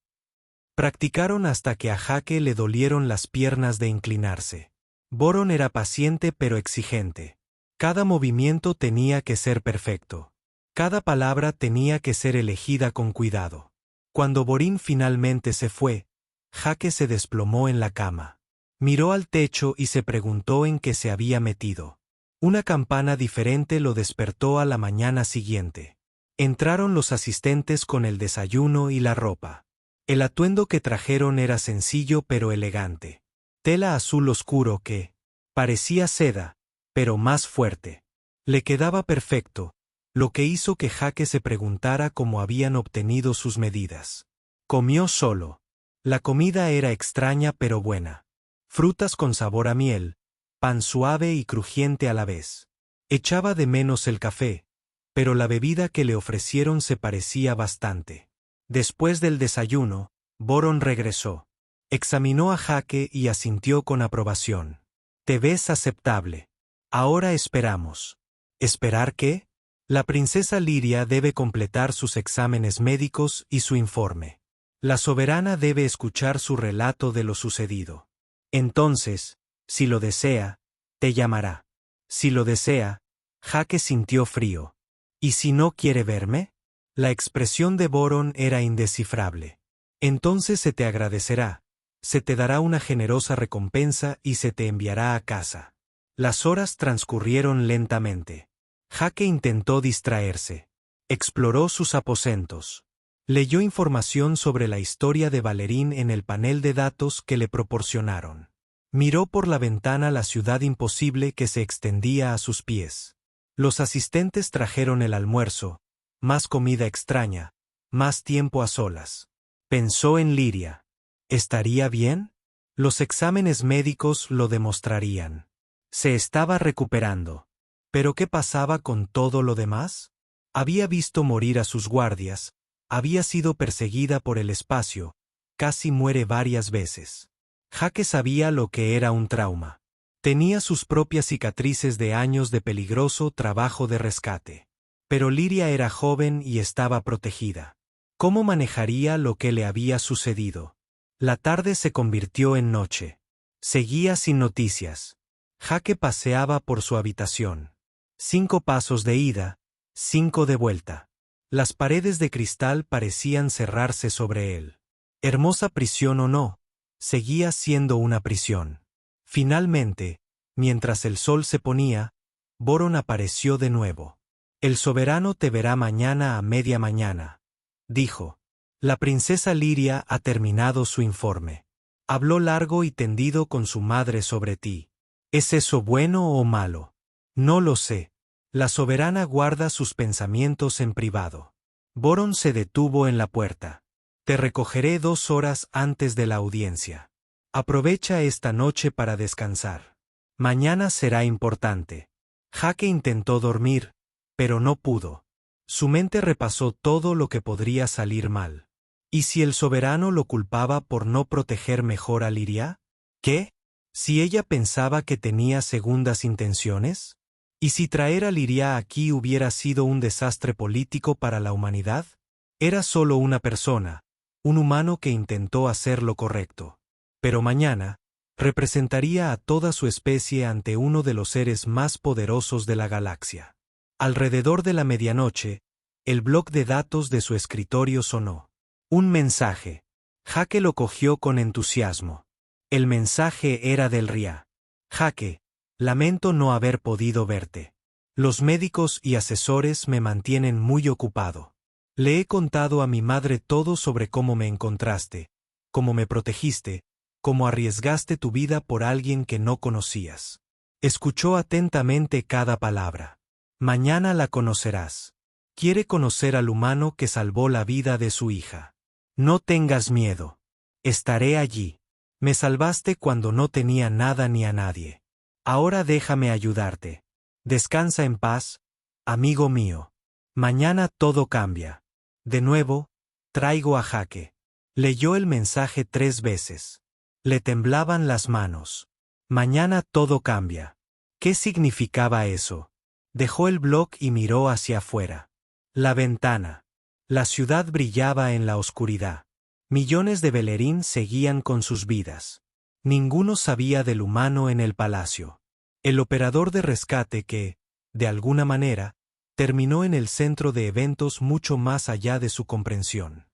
Practicaron hasta que a Jake le dolieron las piernas de inclinarse. Boron era paciente pero exigente. Cada movimiento tenía que ser perfecto. Cada palabra tenía que ser elegida con cuidado. Cuando Borín finalmente se fue, Jake se desplomó en la cama. Miró al techo y se preguntó en qué se había metido. Una campana diferente lo despertó a la mañana siguiente. Entraron los asistentes con el desayuno y la ropa. El atuendo que trajeron era sencillo pero elegante. Tela azul oscuro que parecía seda, pero más fuerte. Le quedaba perfecto, lo que hizo que Jake se preguntara cómo habían obtenido sus medidas. Comió solo. La comida era extraña pero buena. Frutas con sabor a miel, pan suave y crujiente a la vez. Echaba de menos el café, pero la bebida que le ofrecieron se parecía bastante. Después del desayuno, Boron regresó. Examinó a Jake y asintió con aprobación. Te ves aceptable. Ahora esperamos. ¿Esperar qué? La princesa Liria debe completar sus exámenes médicos y su informe. La soberana debe escuchar su relato de lo sucedido. Entonces, si lo desea, te llamará. Si lo desea, Jake sintió frío. ¿Y si no quiere verme? La expresión de Boron era indescifrable. Entonces se te agradecerá, se te dará una generosa recompensa y se te enviará a casa. Las horas transcurrieron lentamente. Jake intentó distraerse. Exploró sus aposentos. Leyó información sobre la historia de Valerín en el panel de datos que le proporcionaron. Miró por la ventana la ciudad imposible que se extendía a sus pies. Los asistentes trajeron el almuerzo, más comida extraña, más tiempo a solas. Pensó en Liria. ¿Estaría bien? Los exámenes médicos lo demostrarían. Se estaba recuperando. ¿Pero qué pasaba con todo lo demás? Había visto morir a sus guardias, había sido perseguida por el espacio, casi muere varias veces. Jake sabía lo que era un trauma. Tenía sus propias cicatrices de años de peligroso trabajo de rescate. Pero Lyria era joven y estaba protegida. ¿Cómo manejaría lo que le había sucedido? La tarde se convirtió en noche. Seguía sin noticias. Jake paseaba por su habitación. 5 pasos de ida, 5 de vuelta. Las paredes de cristal parecían cerrarse sobre él. Hermosa prisión o no, seguía siendo una prisión. Finalmente, mientras el sol se ponía, Boron apareció de nuevo. El soberano te verá mañana a media mañana, dijo. La princesa Lyria ha terminado su informe. Habló largo y tendido con su madre sobre ti. ¿Es eso bueno o malo? No lo sé. La soberana guarda sus pensamientos en privado. Boron se detuvo en la puerta. Te recogeré 2 horas antes de la audiencia. Aprovecha esta noche para descansar. Mañana será importante. Jake intentó dormir, pero no pudo. Su mente repasó todo lo que podría salir mal. ¿Y si el soberano lo culpaba por no proteger mejor a Lyria? ¿Qué? ¿Si ella pensaba que tenía segundas intenciones? ¿Y si traer a Lyria aquí hubiera sido un desastre político para la humanidad? Era solo una persona, un humano que intentó hacer lo correcto. Pero mañana, representaría a toda su especie ante uno de los seres más poderosos de la galaxia. Alrededor de la medianoche, el bloc de datos de su escritorio sonó. Un mensaje. Jake lo cogió con entusiasmo. El mensaje era del RIA. Jake, lamento no haber podido verte. Los médicos y asesores me mantienen muy ocupado. Le he contado a mi madre todo sobre cómo me encontraste, cómo me protegiste, cómo arriesgaste tu vida por alguien que no conocías. Escuchó atentamente cada palabra. Mañana la conocerás. Quiere conocer al humano que salvó la vida de su hija. No tengas miedo. Estaré allí. Me salvaste cuando no tenía nada ni a nadie. Ahora déjame ayudarte. Descansa en paz, amigo mío. Mañana todo cambia. De nuevo, traigo a Jake. Leyó el mensaje 3 veces. Le temblaban las manos. Mañana todo cambia. ¿Qué significaba eso? Dejó el bloc y miró hacia afuera. La ventana. La ciudad brillaba en la oscuridad. Millones de Belerind seguían con sus vidas. Ninguno sabía del humano en el palacio. El operador de rescate que, de alguna manera, terminó en el centro de eventos mucho más allá de su comprensión.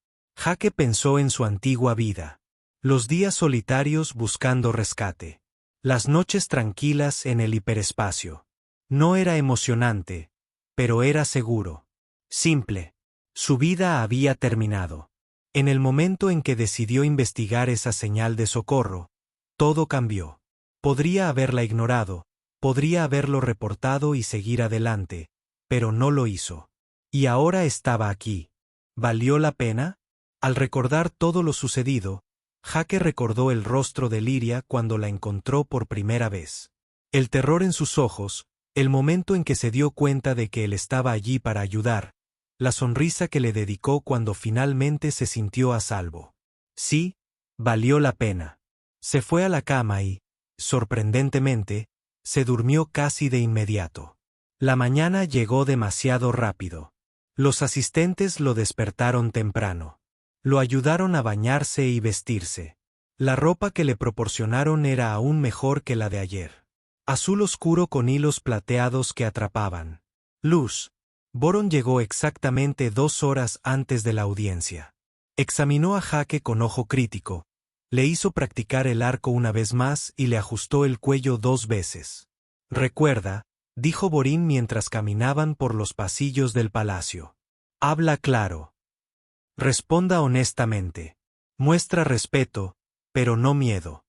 Jake pensó en su antigua vida. Los días solitarios buscando rescate. Las noches tranquilas en el hiperespacio. No era emocionante, pero era seguro. Simple. Su vida había terminado. En el momento en que decidió investigar esa señal de socorro, todo cambió. Podría haberla ignorado, podría haberlo reportado y seguir adelante, pero no lo hizo. Y ahora estaba aquí. ¿Valió la pena? Al recordar todo lo sucedido, Jake recordó el rostro de Lyria cuando la encontró por primera vez. El terror en sus ojos, el momento en que se dio cuenta de que él estaba allí para ayudar, la sonrisa que le dedicó cuando finalmente se sintió a salvo. Sí, valió la pena. Se fue a la cama y, sorprendentemente, se durmió casi de inmediato. La mañana llegó demasiado rápido. Los asistentes lo despertaron temprano. Lo ayudaron a bañarse y vestirse. La ropa que le proporcionaron era aún mejor que la de ayer. Azul oscuro con hilos plateados que atrapaban. Luz. Boron llegó exactamente 2 horas antes de la audiencia. Examinó a Jake con ojo crítico, le hizo practicar el arco una vez más y le ajustó el cuello 2 veces. Recuerda, dijo Borín mientras caminaban por los pasillos del palacio. Habla claro. Responda honestamente. Muestra respeto, pero no miedo.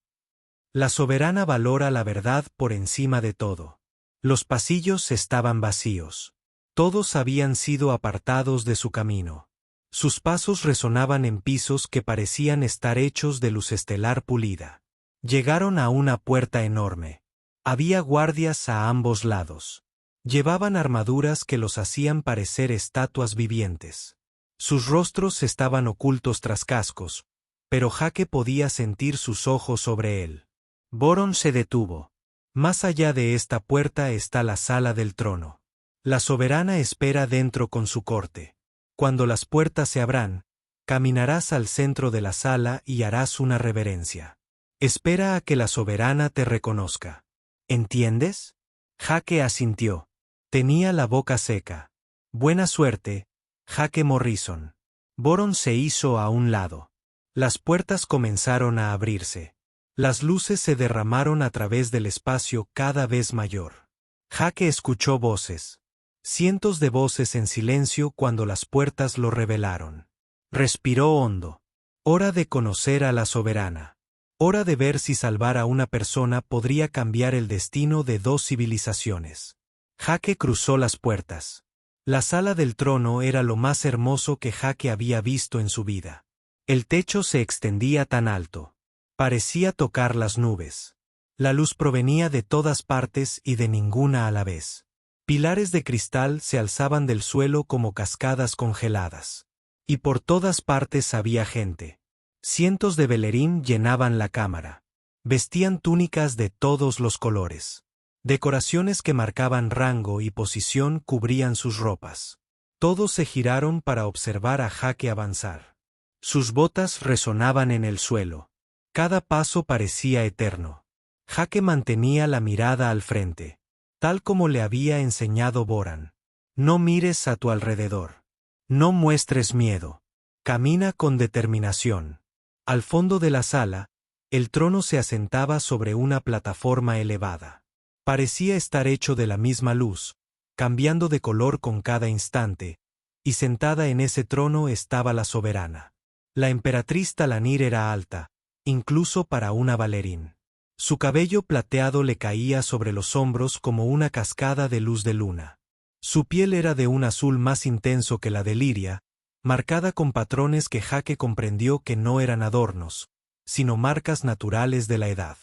La soberana valora la verdad por encima de todo. Los pasillos estaban vacíos. Todos habían sido apartados de su camino. Sus pasos resonaban en pisos que parecían estar hechos de luz estelar pulida. Llegaron a una puerta enorme. Había guardias a ambos lados. Llevaban armaduras que los hacían parecer estatuas vivientes. Sus rostros estaban ocultos tras cascos, pero Jake podía sentir sus ojos sobre él. Boron se detuvo. Más allá de esta puerta está la sala del trono. La soberana espera dentro con su corte. Cuando las puertas se abran, caminarás al centro de la sala y harás una reverencia. Espera a que la soberana te reconozca. ¿Entiendes? Jake asintió. Tenía la boca seca. Buena suerte, Jake Morrison. Boron se hizo a un lado. Las puertas comenzaron a abrirse. Las luces se derramaron a través del espacio cada vez mayor. Jake escuchó voces. Cientos de voces en silencio cuando las puertas lo revelaron. Respiró hondo. Hora de conocer a la soberana. Hora de ver si salvar a una persona podría cambiar el destino de dos civilizaciones. Jake cruzó las puertas. La sala del trono era lo más hermoso que Jake había visto en su vida. El techo se extendía tan alto. Parecía tocar las nubes. La luz provenía de todas partes y de ninguna a la vez. Pilares de cristal se alzaban del suelo como cascadas congeladas. Y por todas partes había gente. Cientos de Velerín llenaban la cámara. Vestían túnicas de todos los colores. Decoraciones que marcaban rango y posición cubrían sus ropas. Todos se giraron para observar a Jake avanzar. Sus botas resonaban en el suelo. Cada paso parecía eterno. Jake mantenía la mirada al frente, tal como le había enseñado Boran. No mires a tu alrededor. No muestres miedo. Camina con determinación. Al fondo de la sala, el trono se asentaba sobre una plataforma elevada. Parecía estar hecho de la misma luz, cambiando de color con cada instante, y sentada en ese trono estaba la soberana. La emperatriz Talanir era alta, incluso para una Valerín. Su cabello plateado le caía sobre los hombros como una cascada de luz de luna. Su piel era de un azul más intenso que la de Liria, marcada con patrones que Jake comprendió que no eran adornos, sino marcas naturales de la edad.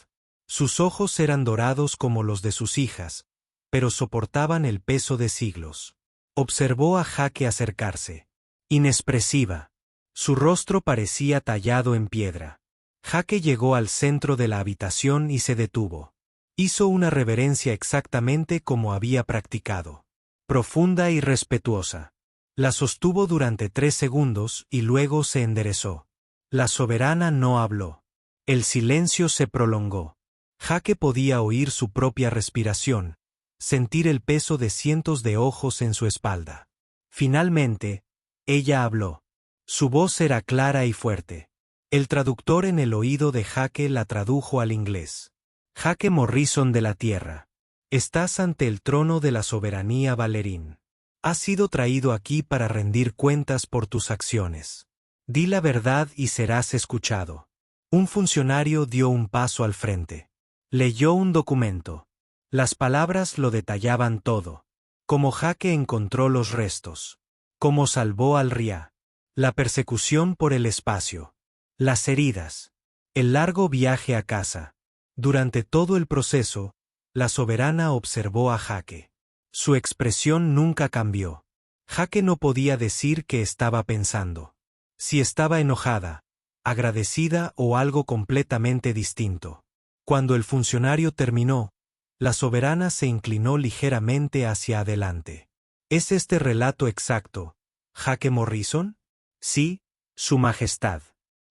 Sus ojos eran dorados como los de sus hijas, pero soportaban el peso de siglos. Observó a Jake acercarse. Inexpresiva. Su rostro parecía tallado en piedra. Jake llegó al centro de la habitación y se detuvo. Hizo una reverencia exactamente como había practicado. Profunda y respetuosa. La sostuvo durante 3 segundos y luego se enderezó. La soberana no habló. El silencio se prolongó. Jake podía oír su propia respiración, sentir el peso de cientos de ojos en su espalda. Finalmente, ella habló. Su voz era clara y fuerte. El traductor en el oído de Jake la tradujo al inglés. Jake Morrison de la Tierra. Estás ante el trono de la soberanía Valerín. Has sido traído aquí para rendir cuentas por tus acciones. Di la verdad y serás escuchado. Un funcionario dio un paso al frente. Leyó un documento. Las palabras lo detallaban todo. Cómo Jake encontró los restos. Cómo salvó al Ria. La persecución por el espacio. Las heridas. El largo viaje a casa. Durante todo el proceso, la soberana observó a Jake. Su expresión nunca cambió. Jake no podía decir qué estaba pensando. Si estaba enojada, agradecida o algo completamente distinto. Cuando el funcionario terminó, la soberana se inclinó ligeramente hacia adelante. ¿Es este relato exacto, Jake Morrison? Sí, Su Majestad.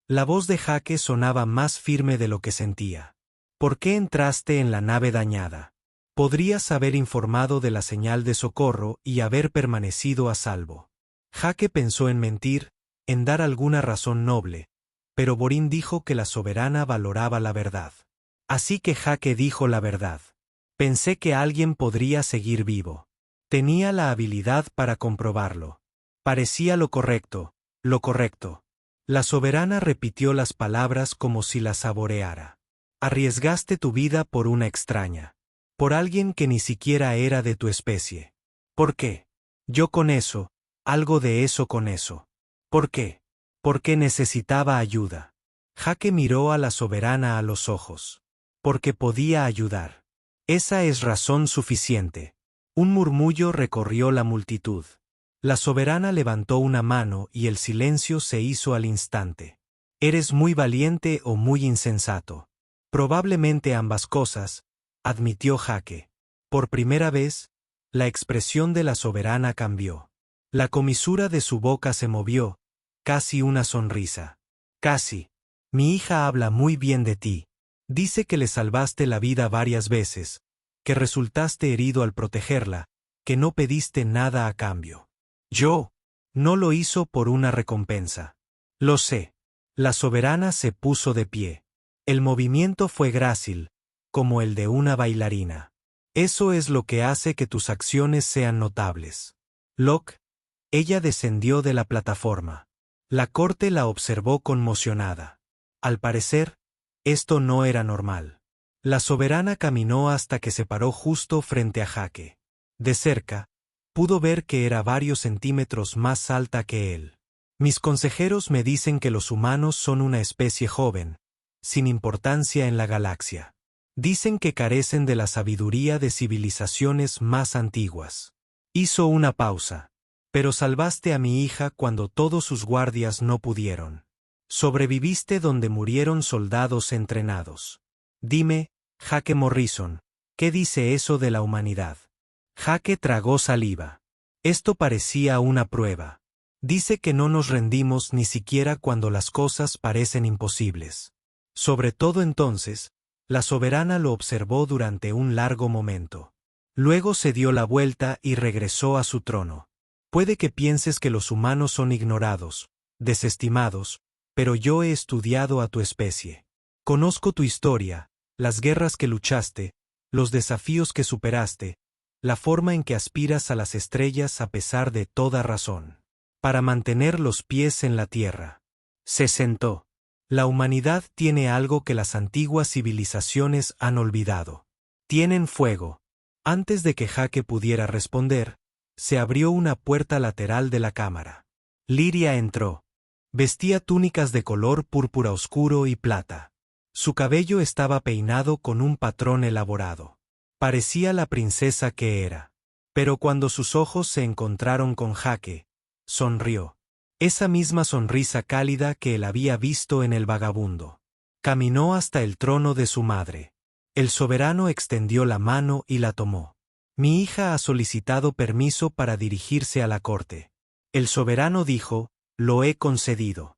La voz de Jake sonaba más firme de lo que sentía. ¿Por qué entraste en la nave dañada? Podrías haber informado de la señal de socorro y haber permanecido a salvo. Jake pensó en mentir, en dar alguna razón noble, pero Borín dijo que la soberana valoraba la verdad. Así que Jake dijo la verdad. Pensé que alguien podría seguir vivo. Tenía la habilidad para comprobarlo. Parecía lo correcto, lo correcto. La soberana repitió las palabras como si las saboreara. Arriesgaste tu vida por una extraña. Por alguien que ni siquiera era de tu especie. ¿Por qué? Yo con eso, algo de eso con eso. ¿Por qué? Porque necesitaba ayuda. Jake miró a la soberana a los ojos. Porque podía ayudar. Esa es razón suficiente. Un murmullo recorrió la multitud. La soberana levantó una mano y el silencio se hizo al instante. «Eres muy valiente o muy insensato». «Probablemente ambas cosas», admitió Jake. Por primera vez, la expresión de la soberana cambió. La comisura de su boca se movió, casi una sonrisa. «Casi. Mi hija habla muy bien de ti. Dice que le salvaste la vida varias veces, que resultaste herido al protegerla, que no pediste nada a cambio». «Yo». «No lo hizo por una recompensa». «Lo sé». La soberana se puso de pie. El movimiento fue grácil, como el de una bailarina. «Eso es lo que hace que tus acciones sean notables». «Locke». Ella descendió de la plataforma. La corte la observó conmocionada. Al parecer, esto no era normal. La soberana caminó hasta que se paró justo frente a Jake. De cerca, pudo ver que era varios centímetros más alta que él. «Mis consejeros me dicen que los humanos son una especie joven, sin importancia en la galaxia. Dicen que carecen de la sabiduría de civilizaciones más antiguas». Hizo una pausa. «Pero salvaste a mi hija cuando todos sus guardias no pudieron. Sobreviviste donde murieron soldados entrenados. Dime, Jake Morrison, ¿qué dice eso de la humanidad?» Jake tragó saliva. Esto parecía una prueba. «Dice que no nos rendimos ni siquiera cuando las cosas parecen imposibles». Sobre todo entonces, la soberana lo observó durante un largo momento. Luego se dio la vuelta y regresó a su trono. «Puede que pienses que los humanos son ignorados, desestimados, pero yo he estudiado a tu especie. Conozco tu historia, las guerras que luchaste, los desafíos que superaste, la forma en que aspiras a las estrellas a pesar de toda razón. Para mantener los pies en la tierra». Se sentó. «La humanidad tiene algo que las antiguas civilizaciones han olvidado. Tienen fuego». Antes de que Jake pudiera responder, se abrió una puerta lateral de la cámara. Lyria entró. Vestía túnicas de color púrpura oscuro y plata. Su cabello estaba peinado con un patrón elaborado. Parecía la princesa que era. Pero cuando sus ojos se encontraron con Jake, sonrió. Esa misma sonrisa cálida que él había visto en el vagabundo. Caminó hasta el trono de su madre. El soberano extendió la mano y la tomó. «Mi hija ha solicitado permiso para dirigirse a la corte». El soberano dijo: «Lo he concedido».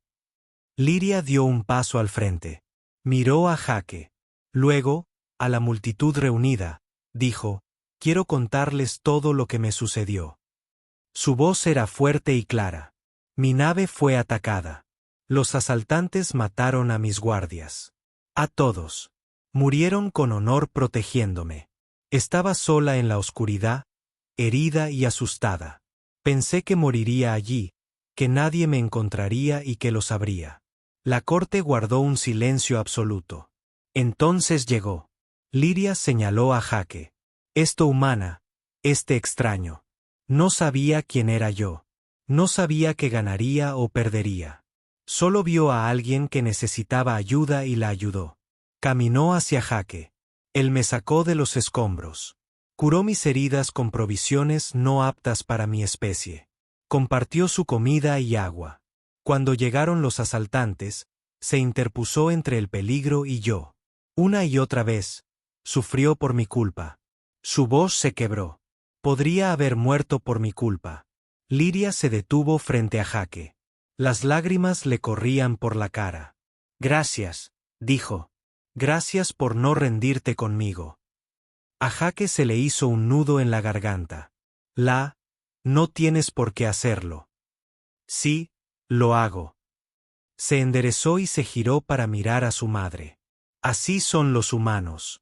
Lyria dio un paso al frente. Miró a Jake. Luego, a la multitud reunida, dijo: «Quiero contarles todo lo que me sucedió». Su voz era fuerte y clara. «Mi nave fue atacada. Los asaltantes mataron a mis guardias. A todos. Murieron con honor protegiéndome. Estaba sola en la oscuridad, herida y asustada. Pensé que moriría allí, que nadie me encontraría y que lo sabría». La corte guardó un silencio absoluto. Entonces llegó. Lyria señaló a Jake. «Esto humana, este extraño. No sabía quién era yo. No sabía que ganaría o perdería. Solo vio a alguien que necesitaba ayuda y la ayudó». Caminó hacia Jake. Él me sacó de los escombros. Curó mis heridas con provisiones no aptas para mi especie. Compartió su comida y agua. Cuando llegaron los asaltantes, se interpuso entre el peligro y yo. Una y otra vez, sufrió por mi culpa. Su voz se quebró. Podría haber muerto por mi culpa. Lyria se detuvo frente a Jake. Las lágrimas le corrían por la cara. «Gracias», dijo. «Gracias por no rendirte conmigo». A Jake se le hizo un nudo en la garganta. «No tienes por qué hacerlo». «Sí, lo hago». Se enderezó y se giró para mirar a su madre. Así son los humanos.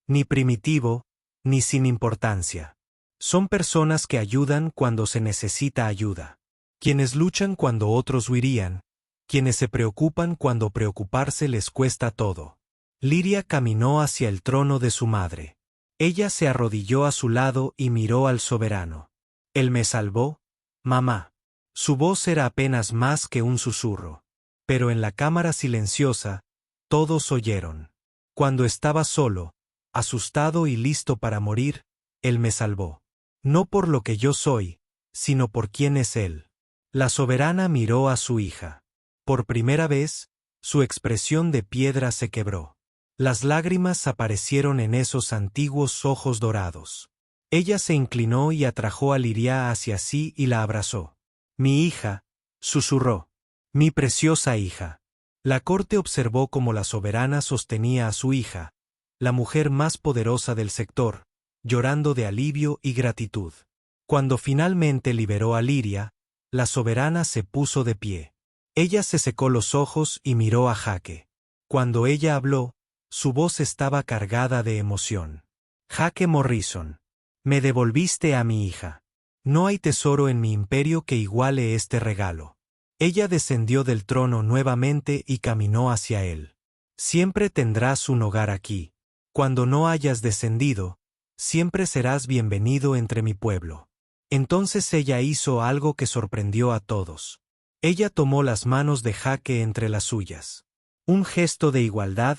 Ni primitivo, ni sin importancia. Son personas que ayudan cuando se necesita ayuda. Quienes luchan cuando otros huirían. Quienes se preocupan cuando preocuparse les cuesta todo. Lyria caminó hacia el trono de su madre. Ella se arrodilló a su lado y miró al soberano. «Él me salvó, mamá». Su voz era apenas más que un susurro. Pero en la cámara silenciosa, todos oyeron. Cuando estaba solo, asustado y listo para morir, él me salvó. No por lo que yo soy, sino por quién es él. La soberana miró a su hija. Por primera vez, su expresión de piedra se quebró. Las lágrimas aparecieron en esos antiguos ojos dorados. Ella se inclinó y atrajo a Liria hacia sí y la abrazó. Mi hija, susurró. Mi preciosa hija. La corte observó cómo la soberana sostenía a su hija, la mujer más poderosa del sector, llorando de alivio y gratitud. Cuando finalmente liberó a Liria, la soberana se puso de pie. Ella se secó los ojos y miró a Jake. Cuando ella habló, su voz estaba cargada de emoción. Jake Morrison. Me devolviste a mi hija. No hay tesoro en mi imperio que iguale este regalo. Ella descendió del trono nuevamente y caminó hacia él. Siempre tendrás un hogar aquí. Cuando no hayas descendido, siempre serás bienvenido entre mi pueblo. Entonces ella hizo algo que sorprendió a todos. Ella tomó las manos de Jake entre las suyas. Un gesto de igualdad,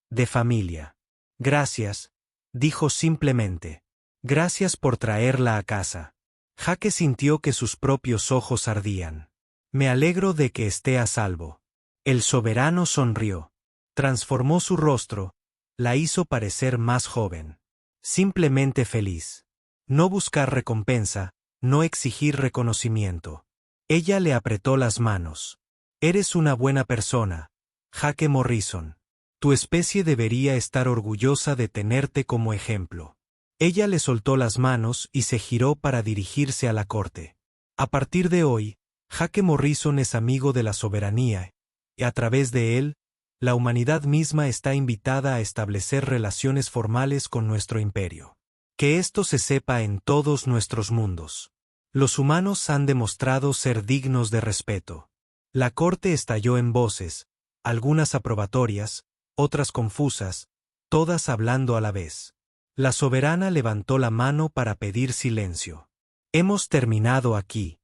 de familia. Gracias, dijo simplemente. Gracias por traerla a casa. Jake sintió que sus propios ojos ardían. Me alegro de que esté a salvo. El soberano sonrió. Transformó su rostro, la hizo parecer más joven. Simplemente feliz. No buscar recompensa, no exigir reconocimiento. Ella le apretó las manos. Eres una buena persona, Jake Morrison. Tu especie debería estar orgullosa de tenerte como ejemplo. Ella le soltó las manos y se giró para dirigirse a la corte. A partir de hoy, Jake Morrison es amigo de la soberanía, y a través de él, la humanidad misma está invitada a establecer relaciones formales con nuestro imperio. Que esto se sepa en todos nuestros mundos. Los humanos han demostrado ser dignos de respeto. La corte estalló en voces, algunas aprobatorias, otras confusas, todas hablando a la vez. La soberana levantó la mano para pedir silencio. Hemos terminado aquí.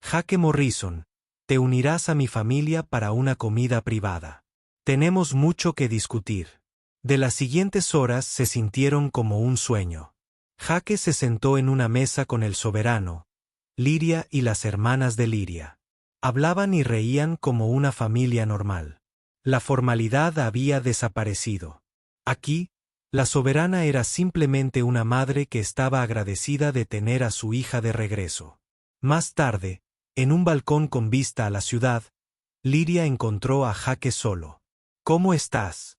Jake Morrison, te unirás a mi familia para una comida privada. Tenemos mucho que discutir. De las siguientes horas se sintieron como un sueño. Jake se sentó en una mesa con el soberano, Liria y las hermanas de Liria. Hablaban y reían como una familia normal. La formalidad había desaparecido. Aquí, la soberana era simplemente una madre que estaba agradecida de tener a su hija de regreso. Más tarde, en un balcón con vista a la ciudad, Liria encontró a Jake solo. ¿Cómo estás?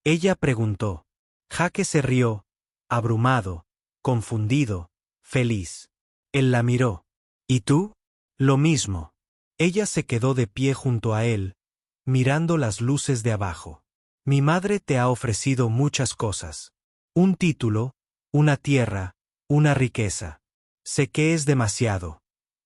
Ella preguntó. Jake se rió, abrumado, confundido, feliz. Él la miró. ¿Y tú? Lo mismo. Ella se quedó de pie junto a él, mirando las luces de abajo. Mi madre te ha ofrecido muchas cosas. Un título, una tierra, una riqueza. Sé que es demasiado.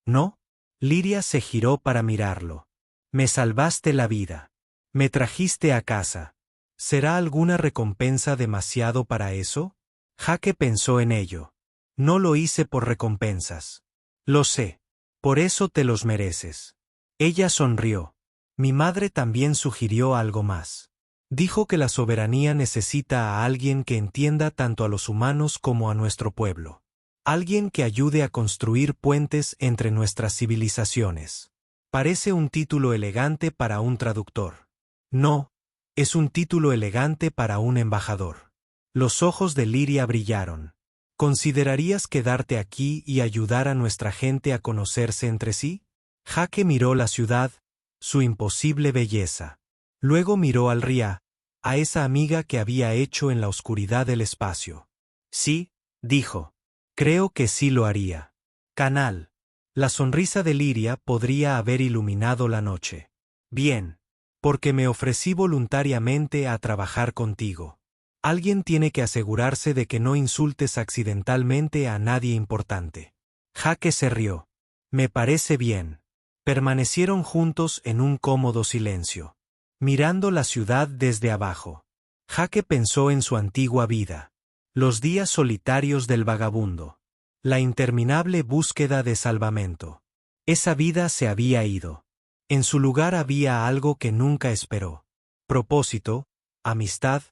¿No? Liria se giró para mirarlo. Me salvaste la vida. Me trajiste a casa. ¿Será alguna recompensa demasiado para eso? Jake pensó en ello. No lo hice por recompensas. Lo sé. Por eso te los mereces. Ella sonrió. Mi madre también sugirió algo más. Dijo que la soberanía necesita a alguien que entienda tanto a los humanos como a nuestro pueblo. Alguien que ayude a construir puentes entre nuestras civilizaciones. Parece un título elegante para un traductor. No, es un título elegante para un embajador. Los ojos de Liria brillaron. ¿Considerarías quedarte aquí y ayudar a nuestra gente a conocerse entre sí? Jake miró la ciudad, su imposible belleza. Luego miró al Ria, a esa amiga que había hecho en la oscuridad del espacio. Sí, dijo. Creo que sí lo haría. Canal. La sonrisa de Liria podría haber iluminado la noche. Bien. Porque me ofrecí voluntariamente a trabajar contigo. Alguien tiene que asegurarse de que no insultes accidentalmente a nadie importante. Jake se rió. Me parece bien. Permanecieron juntos en un cómodo silencio, mirando la ciudad desde abajo. Jake pensó en su antigua vida. Los días solitarios del vagabundo. La interminable búsqueda de salvamento. Esa vida se había ido. En su lugar había algo que nunca esperó. Propósito, amistad,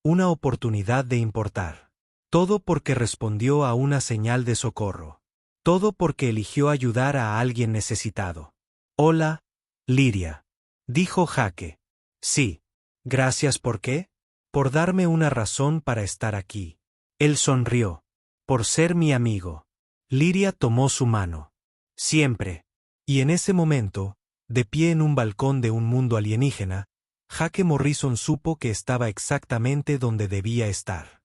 una oportunidad de importar. Todo porque respondió a una señal de socorro. Todo porque eligió ayudar a alguien necesitado. Hola, Liria, dijo Jake. Sí. Gracias ¿por qué? Por darme una razón para estar aquí. Él sonrió. Por ser mi amigo. Liria tomó su mano. Siempre. Y en ese momento, de pie en un balcón de un mundo alienígena, Jake Morrison supo que estaba exactamente donde debía estar.